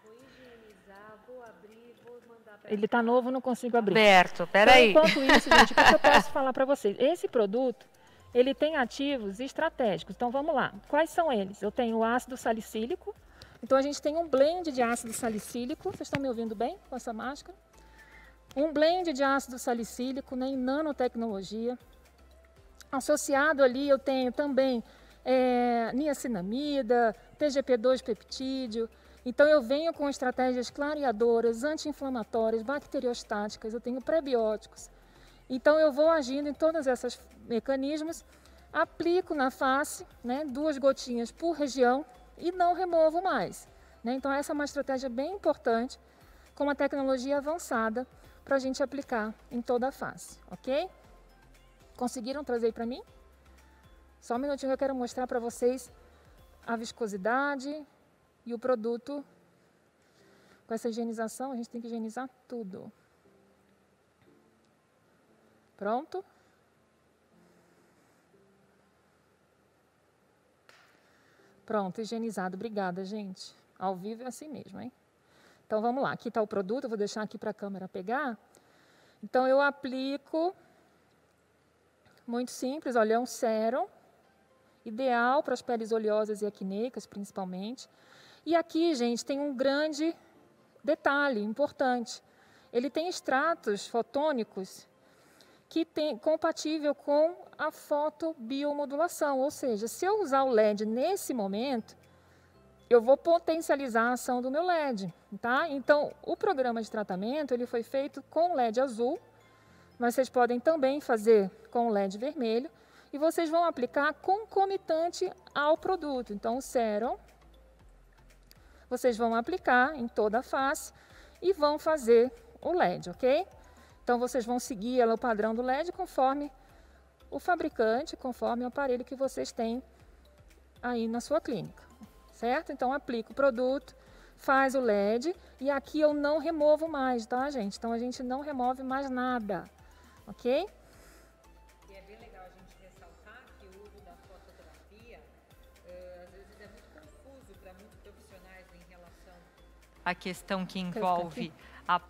higienizar, vou abrir, vou mandar para... Ele tá novo, não consigo abrir. Aberto, peraí. Então, enquanto isso, gente, o que eu posso falar para vocês? Esse produto, ele tem ativos estratégicos. Então, vamos lá. Quais são eles? Eu tenho o ácido salicílico. Então, a gente tem um blend de ácido salicílico. Vocês estão me ouvindo bem com essa máscara? Um blend de ácido salicílico, né, em nanotecnologia. Associado ali, eu tenho também niacinamida, TGP2 peptídeo. Então, eu venho com estratégias clareadoras, anti-inflamatórias, bacteriostáticas, eu tenho prebióticos. Então, eu vou agindo em todos esses mecanismos, aplico na face, né, 2 gotinhas por região e não removo mais, né? Então, essa é uma estratégia bem importante, com uma tecnologia avançada, para a gente aplicar em toda a face, ok? Conseguiram trazer para mim? Só um minutinho que eu quero mostrar para vocês a viscosidade e o produto. Com essa higienização, a gente tem que higienizar tudo. Pronto? Pronto, higienizado. Obrigada, gente. Ao vivo é assim mesmo, hein? Então, vamos lá. Aqui está o produto. Eu vou deixar aqui para a câmera pegar. Então, eu aplico. Muito simples. Olha, é um sérum. Ideal para as peles oleosas e acneicas, principalmente. E aqui, gente, tem um grande detalhe importante. Ele tem extratos fotônicos que tem compatível com a fotobiomodulação, ou seja, se eu usar o LED nesse momento, eu vou potencializar a ação do meu LED, tá? Então, o programa de tratamento, ele foi feito com LED azul, mas vocês podem também fazer com LED vermelho, e vocês vão aplicar concomitante ao produto. Então, o sérum, vocês vão aplicar em toda a face e vão fazer o LED, ok? Então, vocês vão seguir o padrão do LED conforme o fabricante, conforme o aparelho que vocês têm aí na sua clínica, certo? Então, aplica o produto, faz o LED e aqui eu não removo mais, tá, gente? Então, a gente não remove mais nada, ok? E é bem legal a gente ressaltar que o uso da fototerapia, às vezes é muito confuso para muitos profissionais em relação à questão que envolve a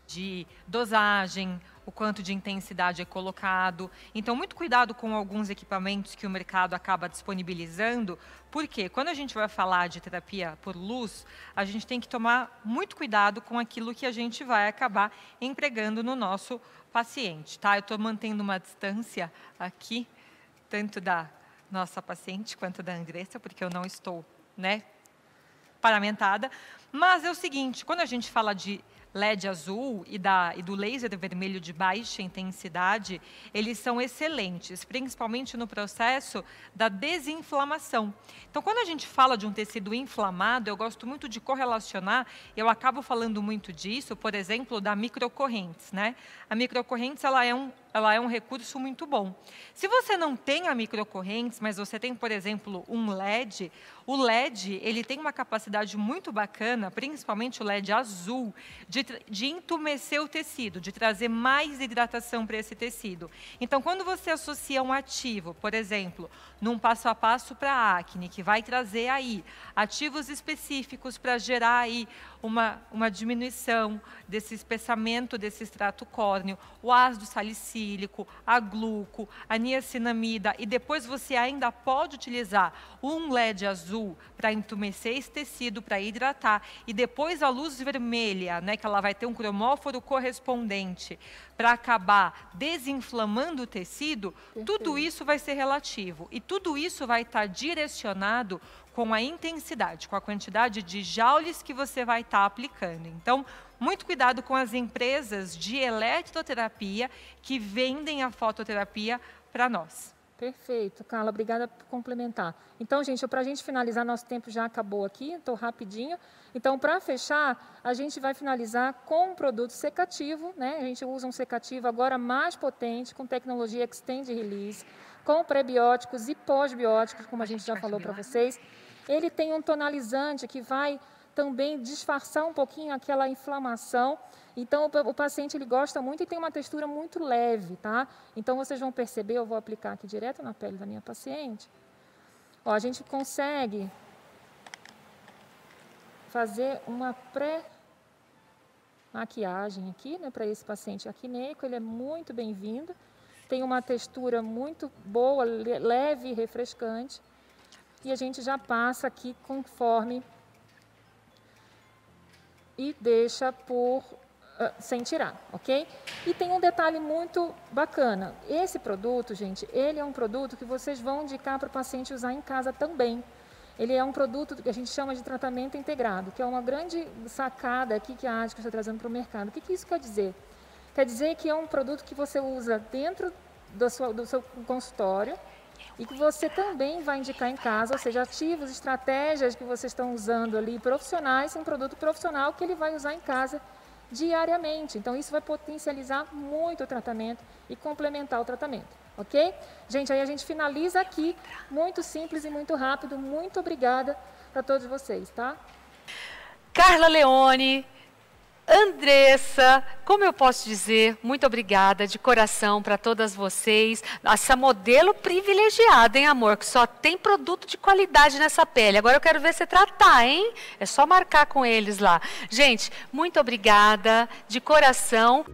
de dosagem, o quanto de intensidade é colocado. Então, muito cuidado com alguns equipamentos que o mercado acaba disponibilizando, porque quando a gente vai falar de terapia por luz, a gente tem que tomar muito cuidado com aquilo que a gente vai acabar empregando no nosso paciente, tá? Eu estou mantendo uma distância aqui, tanto da nossa paciente quanto da Andressa, porque eu não estou, né, paramentada. Mas é o seguinte, quando a gente fala de LED azul e do laser vermelho de baixa intensidade, eles são excelentes, principalmente no processo da desinflamação. Então, quando a gente fala de um tecido inflamado, eu gosto muito de correlacionar, eu acabo falando muito disso, por exemplo, da microcorrentes, né? A microcorrentes, ela é um recurso muito bom. Se você não tem a microcorrentes, mas você tem, por exemplo, um LED, o LED, ele tem uma capacidade muito bacana, principalmente o LED azul, de entumecer o tecido, de trazer mais hidratação para esse tecido. Então, quando você associa um ativo, por exemplo, num passo a passo para a acne, que vai trazer aí ativos específicos para gerar aí uma diminuição desse espessamento desse extrato córneo, o ácido salicílico, a gluco, a niacinamida, e depois você ainda pode utilizar um LED azul para entumecer esse tecido, para hidratar, e depois a luz vermelha, né, que ela vai ter um cromóforo correspondente para acabar desinflamando o tecido. Perfeito. Tudo isso vai ser relativo e tudo isso vai estar direcionado com a intensidade, com a quantidade de joules que você vai estar aplicando. Então, muito cuidado com as empresas de eletroterapia que vendem a fototerapia para nós. Perfeito, Carla, obrigada por complementar. Então, gente, para a gente finalizar, nosso tempo já acabou aqui, estou rapidinho. Então, para fechar, a gente vai finalizar com um produto secativo, né? A gente usa um secativo agora mais potente, com tecnologia Extend Release, com prebióticos e pós-bióticos, como a gente já falou para vocês. Ele tem um tonalizante que vai também disfarçar um pouquinho aquela inflamação. Então, o paciente ele gosta muito e tem uma textura muito leve, tá? Então, vocês vão perceber, eu vou aplicar aqui direto na pele da minha paciente. Ó, a gente consegue fazer uma pré-maquiagem aqui, né, para esse paciente acneico. Ele é muito bem-vindo. Tem uma textura muito boa, leve e refrescante. E a gente já passa aqui conforme e deixa sem tirar, ok? E tem um detalhe muito bacana. Esse produto, gente, ele é um produto que vocês vão indicar para o paciente usar em casa também. Ele é um produto que a gente chama de tratamento integrado, que é uma grande sacada aqui que a Adicus está trazendo para o mercado. O que isso quer dizer? Quer dizer que é um produto que você usa dentro do seu consultório, e que você também vai indicar em casa, ou seja, ativos, estratégias que vocês estão usando ali, profissionais, um produto profissional que ele vai usar em casa diariamente. Então, isso vai potencializar muito o tratamento e complementar o tratamento, ok? Gente, aí a gente finaliza aqui, muito simples e muito rápido. Muito obrigada para todos vocês, tá? Carla Leone, Andressa, como eu posso dizer, muito obrigada de coração para todas vocês. Essa modelo privilegiada, hein, amor? Que só tem produto de qualidade nessa pele. Agora eu quero ver você tratar, hein? É só marcar com eles lá. Gente, muito obrigada de coração.